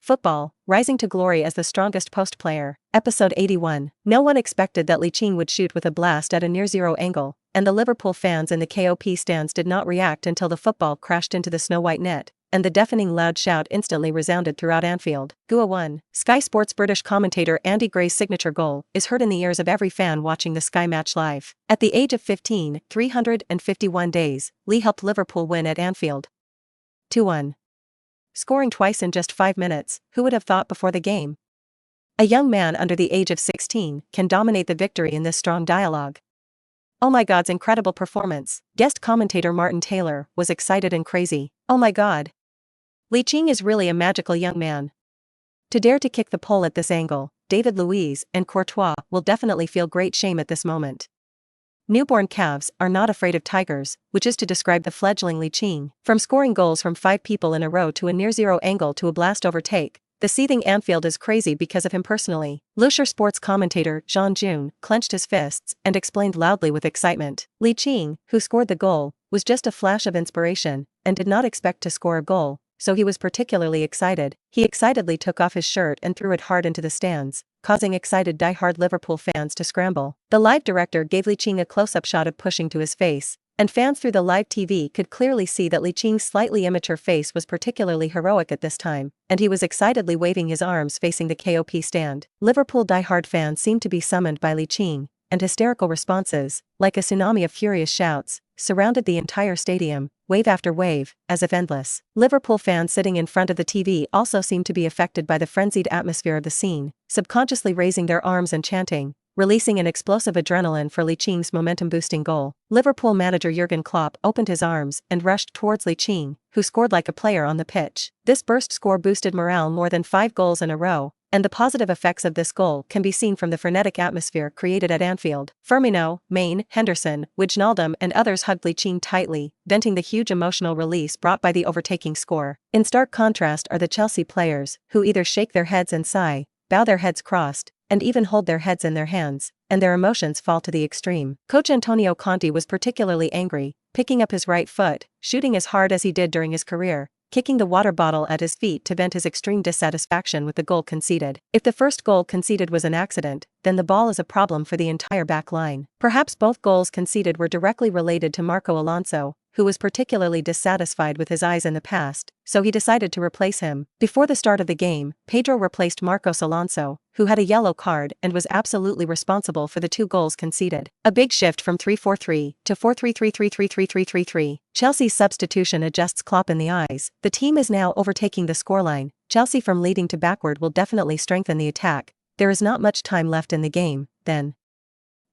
Football, rising to glory as the strongest post player. Episode 81. No one expected that Li Qing would shoot with a blast at a near-zero angle, and the Liverpool fans in the KOP stands did not react until the football crashed into the snow-white net, and the deafening loud shout instantly resounded throughout Anfield. Goal 1. Sky Sports British commentator Andy Gray's signature goal is heard in the ears of every fan watching the Sky match live. At the age of 15, 351 days, Lee helped Liverpool win at Anfield. 2-1. Scoring twice in just 5 minutes, who would have thought before the game? A young man under the age of 16 can dominate the victory in this strong dialogue. Oh my God's incredible performance. Guest commentator Martin Taylor was excited and crazy. Oh my God. Li Qing is really a magical young man. To dare to kick the pole at this angle, David Luiz and Courtois will definitely feel great shame at this moment. Newborn calves are not afraid of tigers, which is to describe the fledgling Li Qing. From scoring goals from 5 people in a row to a near-zero angle to a blast overtake, the seething Anfield is crazy because of him personally. Leicester sports commentator Jean June clenched his fists and explained loudly with excitement. Li Qing, who scored the goal, was just a flash of inspiration and did not expect to score a goal, so he was particularly excited. He excitedly took off his shirt and threw it hard into the stands, causing excited die-hard Liverpool fans to scramble. The live director gave Li Qing a close-up shot of pushing to his face, and fans through the live TV could clearly see that Li Qing's slightly immature face was particularly heroic at this time, and he was excitedly waving his arms facing the KOP stand. Liverpool die-hard fans seemed to be summoned by Li Qing, and hysterical responses, like a tsunami of furious shouts, surrounded the entire stadium, wave after wave, as if endless. Liverpool fans sitting in front of the TV also seemed to be affected by the frenzied atmosphere of the scene, subconsciously raising their arms and chanting, releasing an explosive adrenaline for Li Qing's momentum-boosting goal. Liverpool manager Jurgen Klopp opened his arms and rushed towards Li Qing, who scored like a player on the pitch. This burst score boosted morale more than 5 goals in a row, and the positive effects of this goal can be seen from the frenetic atmosphere created at Anfield. Firmino, Mane, Henderson, Wijnaldum and others hugged Li Qing tightly, venting the huge emotional release brought by the overtaking score. In stark contrast are the Chelsea players, who either shake their heads and sigh, bow their heads crossed, and even hold their heads in their hands, and their emotions fall to the extreme. Coach Antonio Conte was particularly angry, picking up his right foot, shooting as hard as he did during his career, kicking the water bottle at his feet to vent his extreme dissatisfaction with the goal conceded. If the first goal conceded was an accident, then the ball is a problem for the entire back line. Perhaps both goals conceded were directly related to Marco Alonso, who was particularly dissatisfied with his eyes in the past, so he decided to replace him. Before the start of the game, Pedro replaced Marcos Alonso, who had a yellow card and was absolutely responsible for the 2 goals conceded. A big shift from 3-4-3 to 4-3-3-3-3-3-3-3-3-3. Chelsea's substitution adjusts Klopp in the eyes. The team is now overtaking the scoreline. Chelsea from leading to backward will definitely strengthen the attack. There is not much time left in the game, then.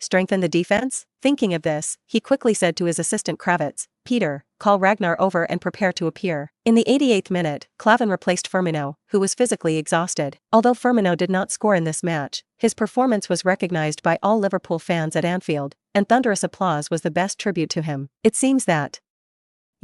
Strengthen the defense? Thinking of this, he quickly said to his assistant Kravitz, "Peter, call Ragnar over and prepare to appear." In the 88th minute, Klavan replaced Firmino, who was physically exhausted. Although Firmino did not score in this match, his performance was recognized by all Liverpool fans at Anfield, and thunderous applause was the best tribute to him. It seems that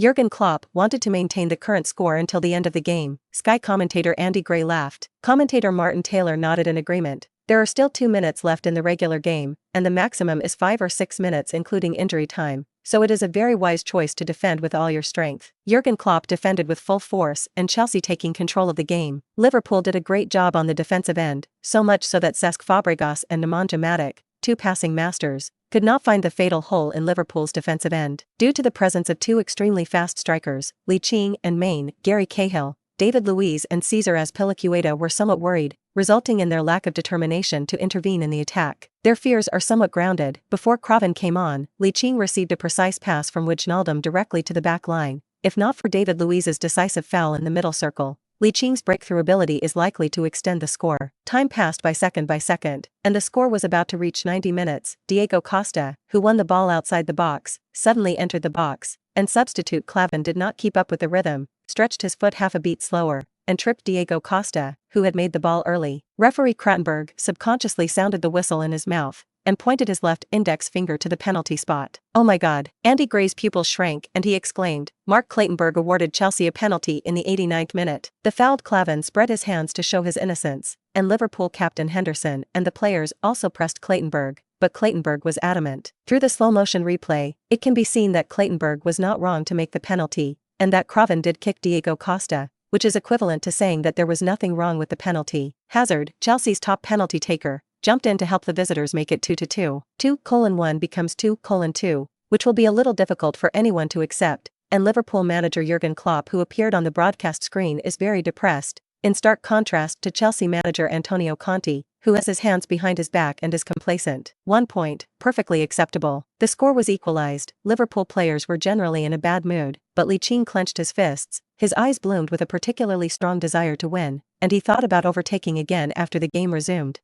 Jurgen Klopp wanted to maintain the current score until the end of the game. Sky commentator Andy Gray laughed. Commentator Martin Taylor nodded in agreement. There are still 2 minutes left in the regular game, and the maximum is 5 or 6 minutes including injury time, so it is a very wise choice to defend with all your strength. Jurgen Klopp defended with full force and Chelsea taking control of the game. Liverpool did a great job on the defensive end, so much so that Cesc Fabregas and Nemanja Matic, 2 passing masters, could not find the fatal hole in Liverpool's defensive end. Due to the presence of 2 extremely fast strikers, Li Qing and Mane, Gary Cahill, David Luiz and Cesar Azpilicueta were somewhat worried, resulting in their lack of determination to intervene in the attack. Their fears are somewhat grounded. Before Craven came on, Li Qing received a precise pass from Wijnaldum directly to the back line. If not for David Luiz's decisive foul in the middle circle, Li Qing's breakthrough ability is likely to extend the score. Time passed by second, and the score was about to reach 90 minutes. Diego Costa, who won the ball outside the box, suddenly entered the box, and substitute Klavan did not keep up with the rhythm, stretched his foot half a beat slower, and tripped Diego Costa, who had made the ball early. Referee Krattenberg subconsciously sounded the whistle in his mouth, and pointed his left index finger to the penalty spot. Oh my God. Andy Gray's pupils shrank and he exclaimed. Mark Claytonburg awarded Chelsea a penalty in the 89th minute. The fouled Klavan spread his hands to show his innocence, and Liverpool captain Henderson and the players also pressed Claytonburg, but Claytonburg was adamant. Through the slow-motion replay, it can be seen that Claytonburg was not wrong to make the penalty, and that Craven did kick Diego Costa, which is equivalent to saying that there was nothing wrong with the penalty. Hazard, Chelsea's top penalty taker, jumped in to help the visitors make it 2-2. 2:1 becomes 2:2, which will be a little difficult for anyone to accept, and Liverpool manager Jurgen Klopp, who appeared on the broadcast screen, is very depressed, in stark contrast to Chelsea manager Antonio Conte, who has his hands behind his back and is complacent. 1 point, perfectly acceptable. The score was equalized. Liverpool players were generally in a bad mood, but Li Qing clenched his fists, his eyes bloomed with a particularly strong desire to win, and he thought about overtaking again after the game resumed.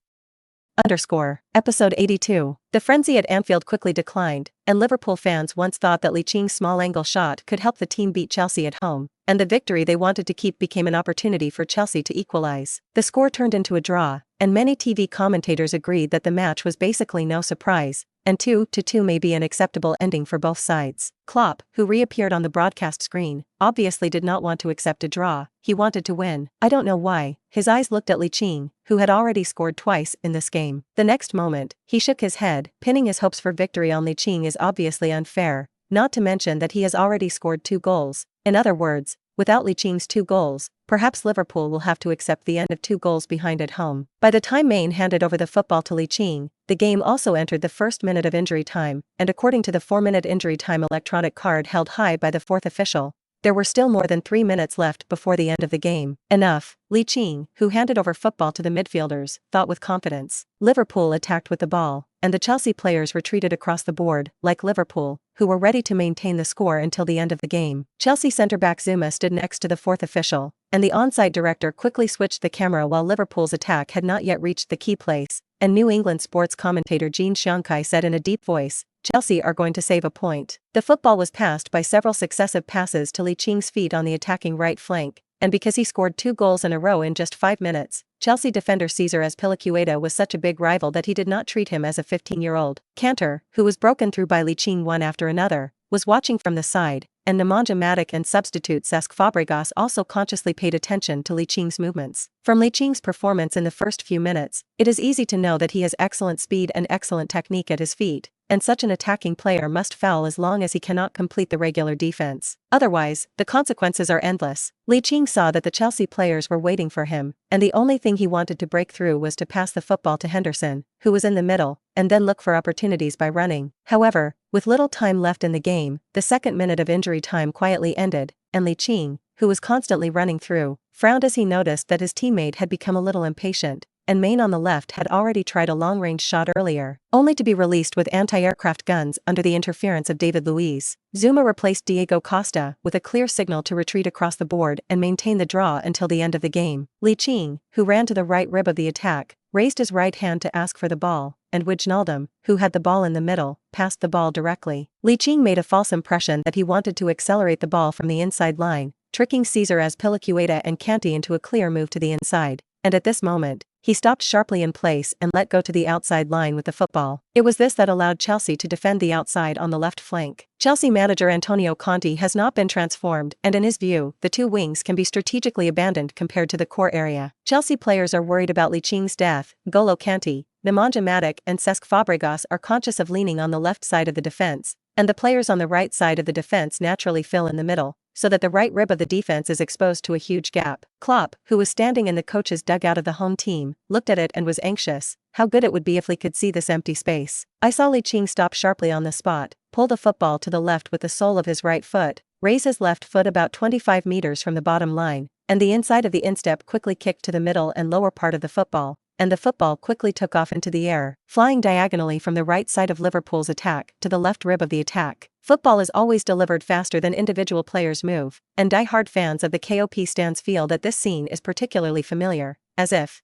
Episode 82. The frenzy at Anfield quickly declined, and Liverpool fans once thought that Li Qing's small-angle shot could help the team beat Chelsea at home, and the victory they wanted to keep became an opportunity for Chelsea to equalize. The score turned into a draw, and many TV commentators agreed that the match was basically no surprise, and 2-2 may be an acceptable ending for both sides. Klopp, who reappeared on the broadcast screen, obviously did not want to accept a draw. He wanted to win. I don't know why. His eyes looked at Li Qing, who had already scored twice in this game. The next moment, he shook his head. Pinning his hopes for victory on Li Qing is obviously unfair, not to mention that he has already scored 2 goals. In other words, without Li Qing's 2 goals, perhaps Liverpool will have to accept the end of 2 goals behind at home. By the time Maine handed over the football to Li Qing, the game also entered the first minute of injury time, and according to the 4-minute injury time electronic card held high by the fourth official, there were still more than 3 minutes left before the end of the game. Enough, Li Qing, who handed over football to the midfielders, thought with confidence. Liverpool attacked with the ball, and the Chelsea players retreated across the board, like Liverpool, who were ready to maintain the score until the end of the game. Chelsea centre-back Zuma stood next to the fourth official, and the onside director quickly switched the camera while Liverpool's attack had not yet reached the key place, and New England sports commentator Gene Xiangkai said in a deep voice, "Chelsea are going to save a point." The football was passed by several successive passes to Li Qing's feet on the attacking right flank, and because he scored 2 goals in a row in just 5 minutes, Chelsea defender Cesar Azpilicueta was such a big rival that he did not treat him as a 15-year-old. Cantor, who was broken through by Li Qing one after another, was watching from the side, and Nemanja Matic and substitute Cesc Fabregas also consciously paid attention to Li Qing's movements. From Li Qing's performance in the first few minutes, it is easy to know that he has excellent speed and excellent technique at his feet, and such an attacking player must foul as long as he cannot complete the regular defense. Otherwise, the consequences are endless. Li Qing saw that the Chelsea players were waiting for him, and the only thing he wanted to break through was to pass the football to Henderson, who was in the middle, and then look for opportunities by running. However, with little time left in the game, the second minute of injury time quietly ended, and Li Qing, who was constantly running through, frowned as he noticed that his teammate had become a little impatient, and Maine on the left had already tried a long-range shot earlier, only to be released with anti-aircraft guns under the interference of David Luiz. Zuma replaced Diego Costa with a clear signal to retreat across the board and maintain the draw until the end of the game. Li Qing, who ran to the right rib of the attack, raised his right hand to ask for the ball, and Wijnaldum, who had the ball in the middle, passed the ball directly. Li Qing made a false impression that he wanted to accelerate the ball from the inside line, tricking Cesar Azpilicueta and Kanté into a clear move to the inside, and at this moment, he stopped sharply in place and let go to the outside line with the football. It was this that allowed Chelsea to defend the outside on the left flank. Chelsea manager Antonio Conte has not been transformed, and in his view, the 2 wings can be strategically abandoned compared to the core area. Chelsea players are worried about Li Qing's death. N'Golo Kanté, Nemanja Matic and Cesc Fabregas are conscious of leaning on the left side of the defense, and the players on the right side of the defense naturally fill in the middle, so that the right rib of the defense is exposed to a huge gap. Klopp, who was standing in the coach's dugout of the home team, looked at it and was anxious. How good it would be if we could see this empty space. I saw Li Qing stop sharply on the spot, pull the football to the left with the sole of his right foot, raise his left foot about 25 meters from the bottom line, and the inside of the instep quickly kicked to the middle and lower part of the football, and the football quickly took off into the air, flying diagonally from the right side of Liverpool's attack to the left rib of the attack. Football is always delivered faster than individual players move, and die-hard fans of the KOP stands feel that this scene is particularly familiar, as if,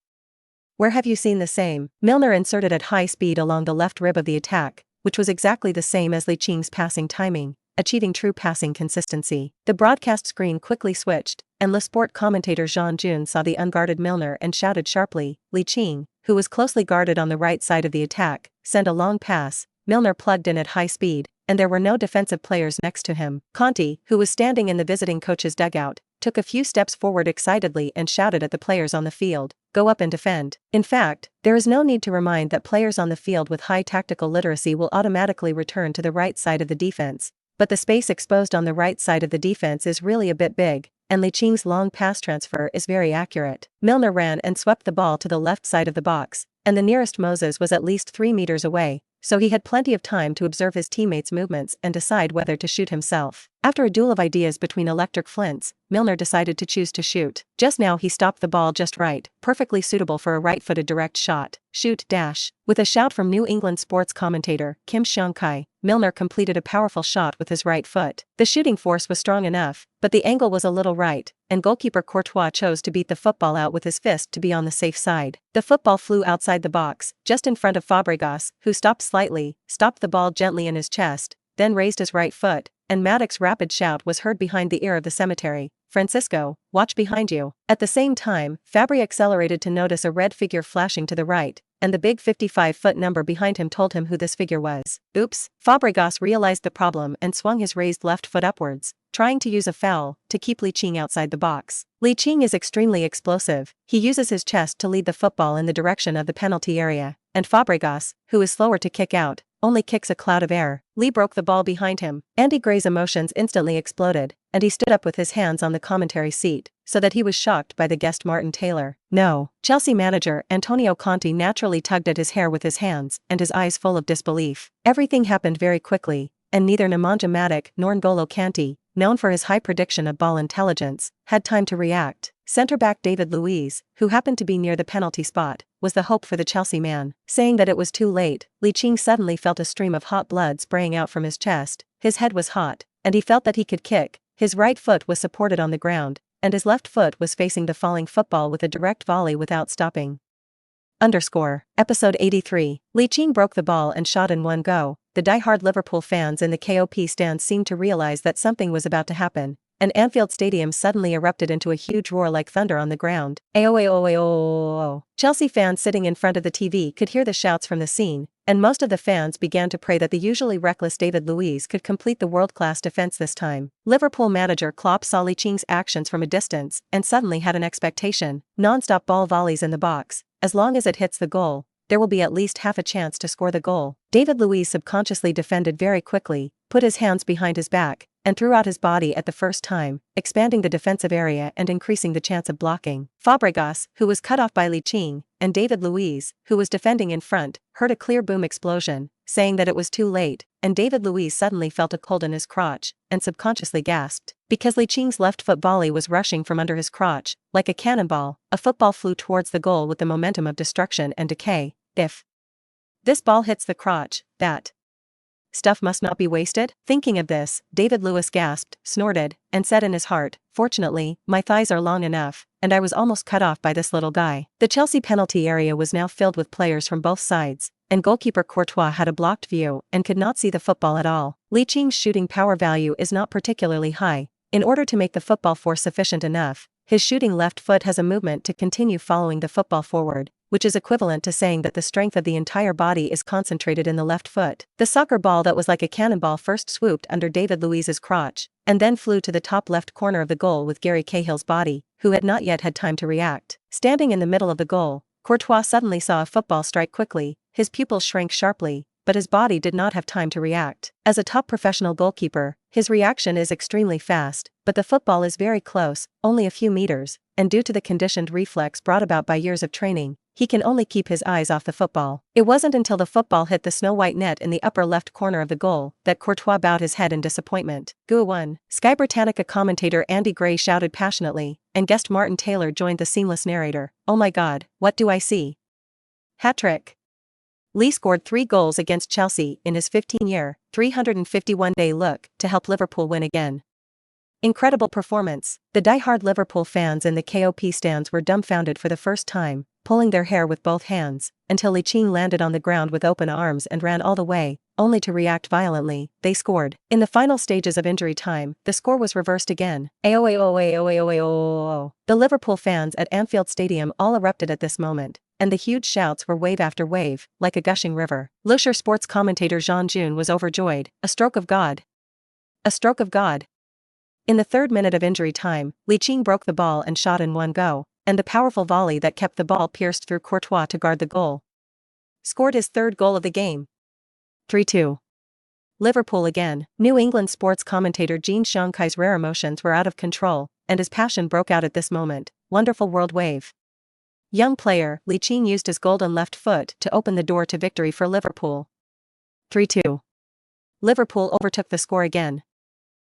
where have you seen the same? Milner inserted at high speed along the left rib of the attack, which was exactly the same as Li Qing's passing timing, achieving true passing consistency. The broadcast screen quickly switched, and Le Sport commentator Jean Jun saw the unguarded Milner and shouted sharply. Li Qing, who was closely guarded on the right side of the attack, sent a long pass. Milner plugged in at high speed, and there were no defensive players next to him. Conte, who was standing in the visiting coach's dugout, took a few steps forward excitedly and shouted at the players on the field, "Go up and defend." In fact, there is no need to remind that players on the field with high tactical literacy will automatically return to the right side of the defense, but the space exposed on the right side of the defense is really a bit big, and Li Qing's long pass transfer is very accurate. Milner ran and swept the ball to the left side of the box, and the nearest Moses was at least 3 meters away, so he had plenty of time to observe his teammates' movements and decide whether to shoot himself. After a duel of ideas between electric flints, Milner decided to choose to shoot. Just now he stopped the ball just right, perfectly suitable for a right-footed direct shot. Shoot dash. With a shout from New England sports commentator Kim Seong-kai, Milner completed a powerful shot with his right foot. The shooting force was strong enough, but the angle was a little right, and goalkeeper Courtois chose to beat the football out with his fist to be on the safe side. The football flew outside the box, just in front of Fabregas, who stopped slightly, stopped the ball gently in his chest, then raised his right foot, and Maddox's rapid shout was heard behind the ear of the cemetery, "Francisco, watch behind you." At the same time, Fabry accelerated to notice a red figure flashing to the right, and the big 55-foot number behind him told him who this figure was. Oops! Fabregas realized the problem and swung his raised left foot upwards, trying to use a foul to keep Li Qing outside the box. Li Qing is extremely explosive. He uses his chest to lead the football in the direction of the penalty area, and Fabregas, who is slower to kick out, only kicks a cloud of air. Li broke the ball behind him. Andy Gray's emotions instantly exploded, and he stood up with his hands on the commentary seat, so that he was shocked by the guest Martin Taylor. No. Chelsea manager Antonio Conte naturally tugged at his hair with his hands, and his eyes full of disbelief. Everything happened very quickly, and neither Nemanja Matic nor N'Golo Kante, known for his high prediction of ball intelligence, had time to react. Centre-back David Luiz, who happened to be near the penalty spot, was the hope for the Chelsea man. Saying that it was too late, Li Qing suddenly felt a stream of hot blood spraying out from his chest, his head was hot, and he felt that he could kick. His right foot was supported on the ground, and his left foot was facing the falling football with a direct volley without stopping. Episode 83. Li Qing broke the ball and shot in one go. The die-hard Liverpool fans in the KOP stands seemed to realize that something was about to happen, and Anfield Stadium suddenly erupted into a huge roar like thunder on the ground. Ayo. Chelsea fans sitting in front of the TV could hear the shouts from the scene, and most of the fans began to pray that the usually reckless David Luiz could complete the world-class defense this time. Liverpool manager Klopp saw Li Qing's actions from a distance and suddenly had an expectation. Non-stop ball volleys in the box. As long as it hits the goal, there will be at least half a chance to score the goal. David Luiz subconsciously defended very quickly, put his hands behind his back, and threw out his body at the first time, expanding the defensive area and increasing the chance of blocking. Fabregas, who was cut off by Li Qing, and David Luiz, who was defending in front, heard a clear boom explosion, saying that it was too late, and David Luiz suddenly felt a cold in his crotch, and subconsciously gasped. Because Li Qing's left foot volley was rushing from under his crotch, like a cannonball, a football flew towards the goal with the momentum of destruction and decay. If this ball hits the crotch, that stuff must not be wasted. Thinking of this, David Luiz gasped, snorted, and said in his heart, "Fortunately, my thighs are long enough, and I was almost cut off by this little guy." The Chelsea penalty area was now filled with players from both sides, and goalkeeper Courtois had a blocked view and could not see the football at all. Li Qing's shooting power value is not particularly high. In order to make the football force sufficient enough, his shooting left foot has a movement to continue following the football forward, which is equivalent to saying that the strength of the entire body is concentrated in the left foot. The soccer ball that was like a cannonball first swooped under David Luiz's crotch, and then flew to the top left corner of the goal with Gary Cahill's body, who had not yet had time to react. Standing in the middle of the goal, Courtois suddenly saw a football strike quickly, his pupils shrank sharply, but his body did not have time to react. As a top professional goalkeeper, his reaction is extremely fast, but the football is very close, only a few meters, and due to the conditioned reflex brought about by years of training, he can only keep his eyes off the football. It wasn't until the football hit the snow-white net in the upper left corner of the goal that Courtois bowed his head in disappointment. Go 1. Sky Britannica commentator Andy Gray shouted passionately, and guest Martin Taylor joined the seamless narrator. "Oh my God, what do I see? Hat-trick." Li scored 3 goals against Chelsea in his 15-year, 351-day look to help Liverpool win again. Incredible performance. The die-hard Liverpool fans in the KOP stands were dumbfounded for the first time, pulling their hair with both hands, until Li Qing landed on the ground with open arms and ran all the way, only to react violently. They scored. In the final stages of injury time, the score was reversed again. Ayo. The Liverpool fans at Anfield Stadium all erupted at this moment, and the huge shouts were wave after wave, like a gushing river. Leicester sports commentator Jean June was overjoyed. A stroke of God. A stroke of God. In the 3rd minute of injury time, Li Qing broke the ball and shot in one go, and the powerful volley that kept the ball pierced through Courtois to guard the goal. Scored his 3rd goal of the game. 3-2. Liverpool again. New England sports commentator Jean Seong-kai's rare emotions were out of control, and his passion broke out at this moment. Wonderful world wave. Young player, Li Qing used his golden left foot to open the door to victory for Liverpool. 3-2. Liverpool overtook the score again.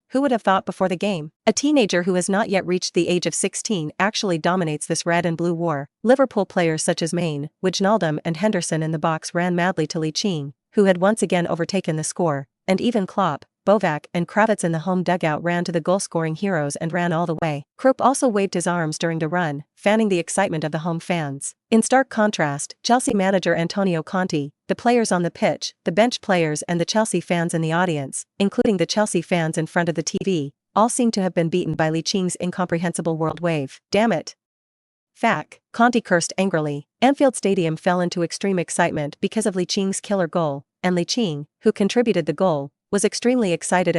Who would have thought before the game? A teenager who has not yet reached the age of 16 actually dominates this red and blue war. Liverpool players such as Mane, Wijnaldum and Henderson in the box ran madly to Li Qing, who had once again overtaken the score, and even Klopp, Bovac and Kravitz in the home dugout ran to the goal-scoring heroes and ran all the way. Kropp also waved his arms during the run, fanning the excitement of the home fans. In stark contrast, Chelsea manager Antonio Conte, the players on the pitch, the bench players and the Chelsea fans in the audience, including the Chelsea fans in front of the TV, all seemed to have been beaten by Li Qing's incomprehensible world wave. Damn it. Fact, Conte cursed angrily. Anfield Stadium fell into extreme excitement because of Li Qing's killer goal, and Li Qing, who contributed the goal, was extremely excited,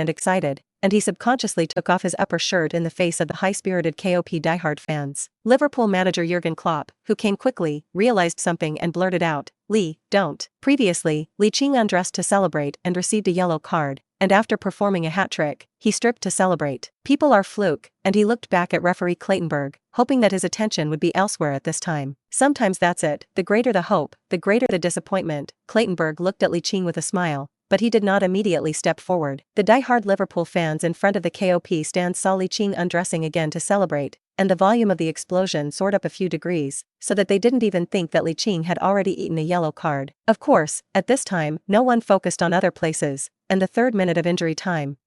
and he subconsciously took off his upper shirt in the face of the high-spirited KOP diehard fans. Liverpool manager Jurgen Klopp, who came quickly, realized something and blurted out, "Lee, don't." Previously, Li Qing undressed to celebrate and received a yellow card, and after performing a hat-trick, he stripped to celebrate. People are fluke, and he looked back at referee Claytonburg, hoping that his attention would be elsewhere at this time. Sometimes that's it, the greater the hope, the greater the disappointment. Claytonburg looked at Li Qing with a smile, but he did not immediately step forward. The die-hard Liverpool fans in front of the KOP stand saw Li Qing undressing again to celebrate, and the volume of the explosion soared up a few degrees, so that they didn't even think that Li Qing had already eaten a yellow card. Of course, at this time, no one focused on other places, and the third minute of injury time.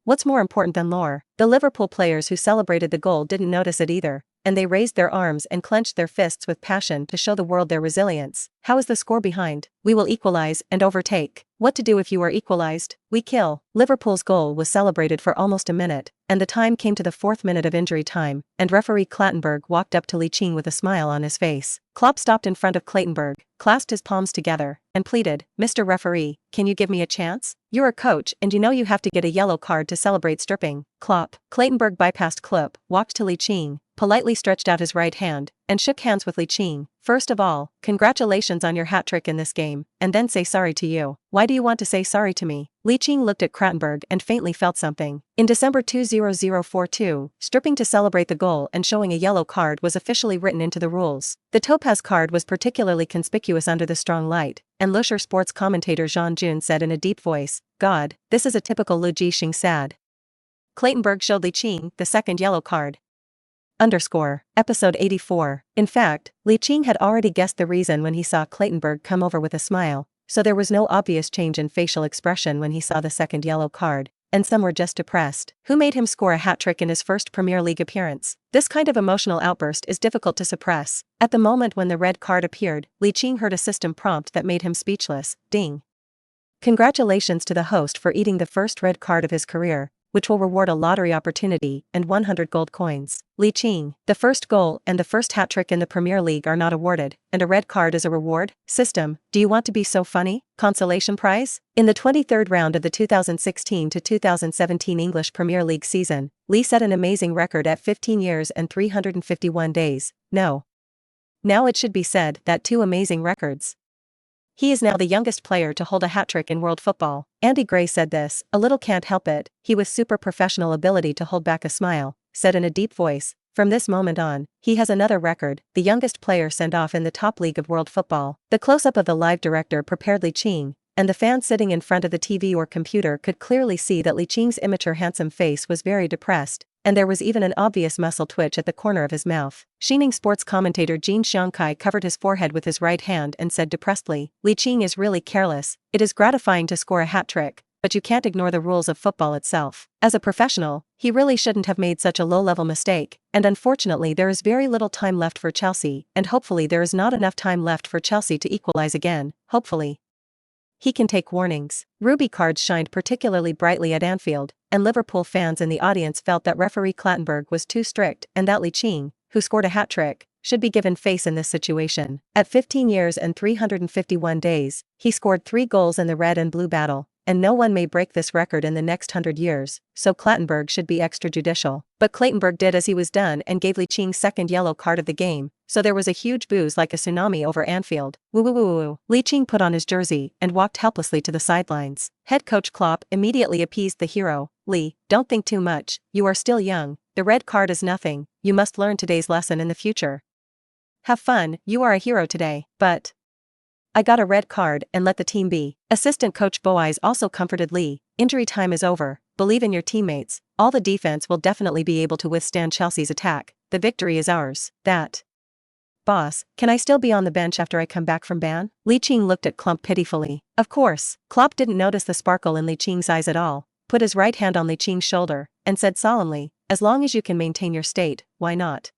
What's more important than lore? The Liverpool players who celebrated the goal didn't notice it either, and they raised their arms and clenched their fists with passion to show the world their resilience. How is the score behind? We will equalize and overtake. What to do if you are equalized? We kill. Liverpool's goal was celebrated for almost a minute, and the time came to the fourth minute of injury time, and referee Clattenburg walked up to Li Qing with a smile on his face. Klopp stopped in front of Claytonburg, clasped his palms together, and pleaded, "Mr. Referee, can you give me a chance? You're a coach and you know you have to get a yellow card to celebrate stripping." Klopp. Claytonburg bypassed Klopp, walked to Li Qing, politely stretched out his right hand, and shook hands with Li Qing. "First of all, congratulations on your hat-trick in this game, and then say sorry to you." "Why do you want to say sorry to me?" Li Qing looked at Crattenburg and faintly felt something. In December 2042, stripping to celebrate the goal and showing a yellow card was officially written into the rules. The topaz card was particularly conspicuous under the strong light, and Lusher sports commentator Jean Jun said in a deep voice, "God, this is a typical Li Qing sad." Claytonburg showed Li Qing the second yellow card. Episode 84. In fact, Li Qing had already guessed the reason when he saw Claytonburg come over with a smile, so there was no obvious change in facial expression when he saw the second yellow card, and some were just depressed. Who made him score a hat-trick in his first Premier League appearance? This kind of emotional outburst is difficult to suppress. At the moment when the red card appeared, Li Qing heard a system prompt that made him speechless. Ding. Congratulations to the host for eating the first red card of his career, which will reward a lottery opportunity and 100 gold coins. Li Qing. The first goal and the first hat-trick in the Premier League are not awarded, and a red card is a reward? System, do you want to be so funny? Consolation prize? In the 23rd round of the 2016 to 2017 English Premier League season, Li set an amazing record at 15 years and 351 days. No. Now it should be said that two amazing records. He is now the youngest player to hold a hat-trick in world football. Andy Gray said this, a little can't help it, he with super professional ability to hold back a smile, said in a deep voice, from this moment on, he has another record, the youngest player sent off in the top league of world football. The close-up of the live director prepared Li Qing, and the fans sitting in front of the TV or computer could clearly see that Li Qing's immature handsome face was very depressed, and there was even an obvious muscle twitch at the corner of his mouth. Xining sports commentator Jin Xiangkai covered his forehead with his right hand and said depressedly, Li Qing is really careless. It is gratifying to score a hat-trick, but you can't ignore the rules of football itself. As a professional, he really shouldn't have made such a low-level mistake, and unfortunately there is very little time left for Chelsea, and hopefully there is not enough time left for Chelsea to equalize again, hopefully. He can take warnings. Ruby cards shined particularly brightly at Anfield, and Liverpool fans in the audience felt that referee Clattenburg was too strict and that Li Qing, who scored a hat-trick, should be given face in this situation. At 15 years and 351 days, he scored 3 goals in the red and blue battle, and no one may break this record in the next 100 years, so Clattenburg should be extrajudicial. But Claytonburg did as he was done and gave Li Qing's second yellow card of the game, so there was a huge booze like a tsunami over Anfield. Woo woo woo woo. Li Qing put on his jersey and walked helplessly to the sidelines. Head coach Klopp immediately appeased the hero. Li, don't think too much, you are still young, the red card is nothing, you must learn today's lesson in the future. Have fun, you are a hero today, but I got a red card and let the team be. Assistant coach Boaz also comforted Lee, injury time is over, believe in your teammates, all the defense will definitely be able to withstand Chelsea's attack, the victory is ours, that. Boss, can I still be on the bench after I come back from ban? Li Qing looked at Klopp pitifully. Of course. Klopp didn't notice the sparkle in Li Qing's eyes at all, put his right hand on Li Qing's shoulder, and said solemnly, as long as you can maintain your state, why not?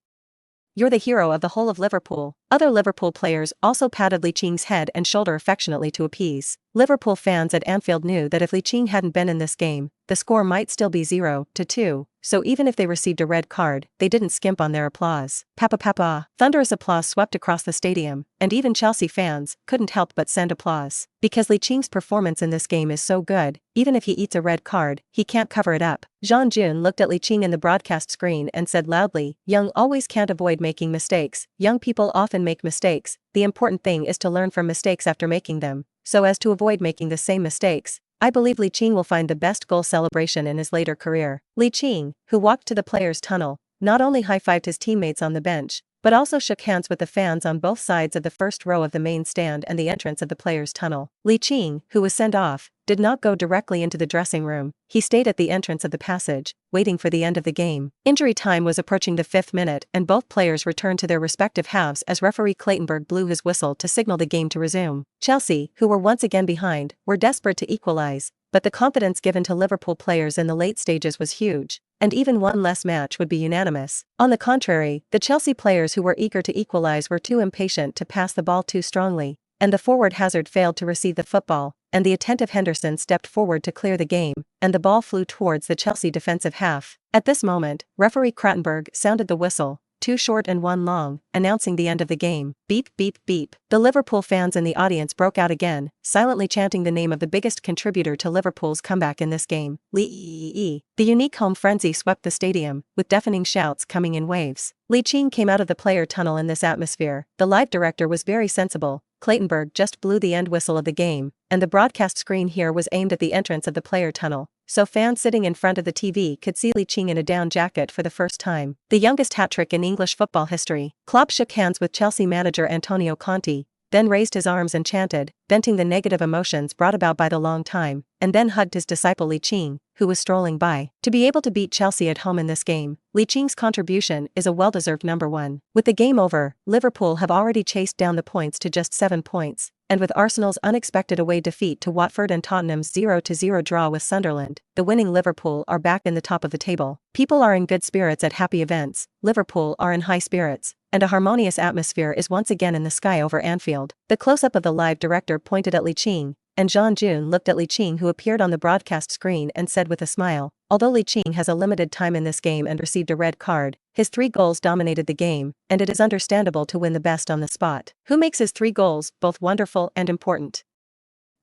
You're the hero of the whole of Liverpool. Other Liverpool players also patted Li Qing's head and shoulder affectionately to appease. Liverpool fans at Anfield knew that if Li Qing hadn't been in this game, the score might still be 0-2, so even if they received a red card, they didn't skimp on their applause. Papa papa. Thunderous applause swept across the stadium, and even Chelsea fans couldn't help but send applause. Because Li Qing's performance in this game is so good, even if he eats a red card, he can't cover it up. Jean Jun looked at Li Qing in the broadcast screen and said loudly, young always can't avoid making mistakes, young people often make mistakes, the important thing is to learn from mistakes after making them, so as to avoid making the same mistakes. I believe Li Qing will find the best goal celebration in his later career. Li Qing, who walked to the players' tunnel, not only high-fived his teammates on the bench, but also shook hands with the fans on both sides of the first row of the main stand and the entrance of the players' tunnel. Li Qing, who was sent off, did not go directly into the dressing room, he stayed at the entrance of the passage, waiting for the end of the game. Injury time was approaching the 5th minute and both players returned to their respective halves as referee Claytonburg blew his whistle to signal the game to resume. Chelsea, who were once again behind, were desperate to equalize, but the confidence given to Liverpool players in the late stages was huge, and even one less match would be unanimous. On the contrary, the Chelsea players who were eager to equalize were too impatient to pass the ball too strongly, and the forward Hazard failed to receive the football, and the attentive Henderson stepped forward to clear the game, and the ball flew towards the Chelsea defensive half. At this moment, referee Claytonburg sounded the whistle, 2 short and 1 long, announcing the end of the game. Beep beep beep. The Liverpool fans in the audience broke out again, silently chanting the name of the biggest contributor to Liverpool's comeback in this game, Li. The unique home frenzy swept the stadium, with deafening shouts coming in waves. Li Qing came out of the player tunnel in this atmosphere. The live director was very sensible. Claytonburg just blew the end whistle of the game, and the broadcast screen here was aimed at the entrance of the player tunnel, so fans sitting in front of the TV could see Li Qing in a down jacket for the first time. The youngest hat-trick in English football history. Klopp shook hands with Chelsea manager Antonio Conte, then raised his arms and chanted, venting the negative emotions brought about by the long time, and then hugged his disciple Li Qing, who was strolling by. To be able to beat Chelsea at home in this game, Li Qing's contribution is a well-deserved number 1. With the game over, Liverpool have already chased down the points to just 7 points, and with Arsenal's unexpected away defeat to Watford and Tottenham's 0-0 draw with Sunderland, the winning Liverpool are back in the top of the table. People are in good spirits at happy events, Liverpool are in high spirits, and a harmonious atmosphere is once again in the sky over Anfield. The close-up of the live director pointed at Li Qing, and Jean Jun looked at Li Qing, who appeared on the broadcast screen and said with a smile, although Li Qing has a limited time in this game and received a red card, his 3 goals dominated the game, and it is understandable to win the best on the spot. Who makes his 3 goals both wonderful and important?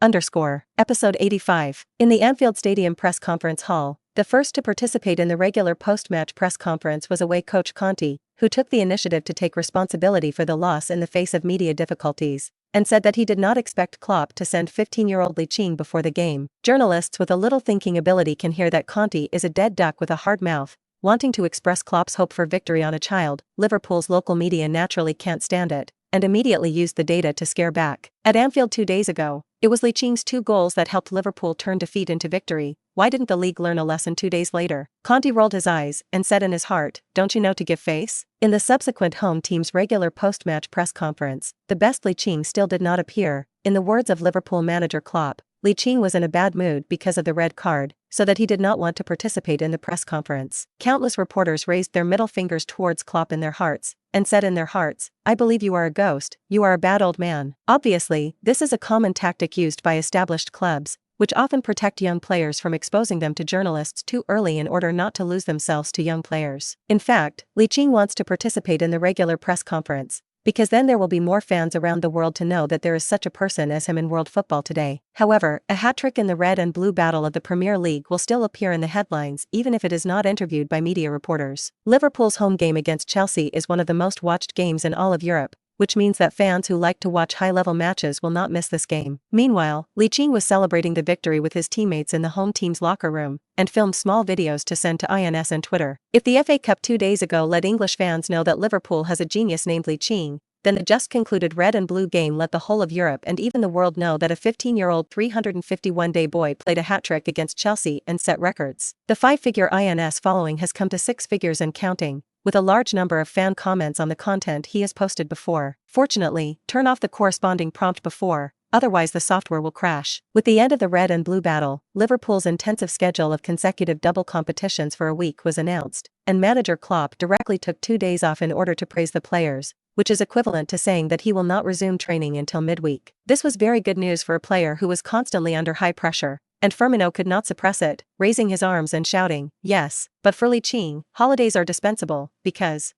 Episode 85. In the Anfield Stadium press conference hall, the first to participate in the regular post-match press conference was away coach Conte, who took the initiative to take responsibility for the loss in the face of media difficulties, and said that he did not expect Klopp to send 15-year-old Li Qing before the game. Journalists with a little thinking ability can hear that Conte is a dead duck with a hard mouth, wanting to express Klopp's hope for victory on a child. Liverpool's local media naturally can't stand it, and immediately used the data to scare back. At Anfield 2 days ago, it was Li Qing's 2 goals that helped Liverpool turn defeat into victory. Why didn't the league learn a lesson 2 days later? Conte rolled his eyes and said in his heart, don't you know to give face? In the subsequent home team's regular post-match press conference, the best Li Qing still did not appear. In the words of Liverpool manager Klopp, Li Qing was in a bad mood because of the red card, so that he did not want to participate in the press conference. Countless reporters raised their middle fingers towards Klopp in their hearts, and said in their hearts, I believe you are a ghost, you are a bad old man. Obviously, this is a common tactic used by established clubs, which often protect young players from exposing them to journalists too early in order not to lose themselves to young players. In fact, Li Qing wants to participate in the regular press conference, because then there will be more fans around the world to know that there is such a person as him in world football today. However, a hat-trick in the red and blue battle of the Premier League will still appear in the headlines even if it is not interviewed by media reporters. Liverpool's home game against Chelsea is one of the most watched games in all of Europe, which means that fans who like to watch high-level matches will not miss this game. Meanwhile, Li Qing was celebrating the victory with his teammates in the home team's locker room, and filmed small videos to send to INS and Twitter. If the FA Cup 2 days ago let English fans know that Liverpool has a genius named Li Qing, then the just concluded red and blue game let the whole of Europe and even the world know that a 15-year-old 351-day boy played a hat-trick against Chelsea and set records. The 5-figure INS following has come to 6 figures and counting, with a large number of fan comments on the content he has posted before. Fortunately, turn off the corresponding prompt before, otherwise the software will crash. With the end of the red and blue battle, Liverpool's intensive schedule of consecutive double competitions for a week was announced, and manager Klopp directly took 2 days off in order to praise the players, which is equivalent to saying that he will not resume training until midweek. This was very good news for a player who was constantly under high pressure, and Firmino could not suppress it, raising his arms and shouting, "Yes, but for Li Qing, holidays are dispensable, because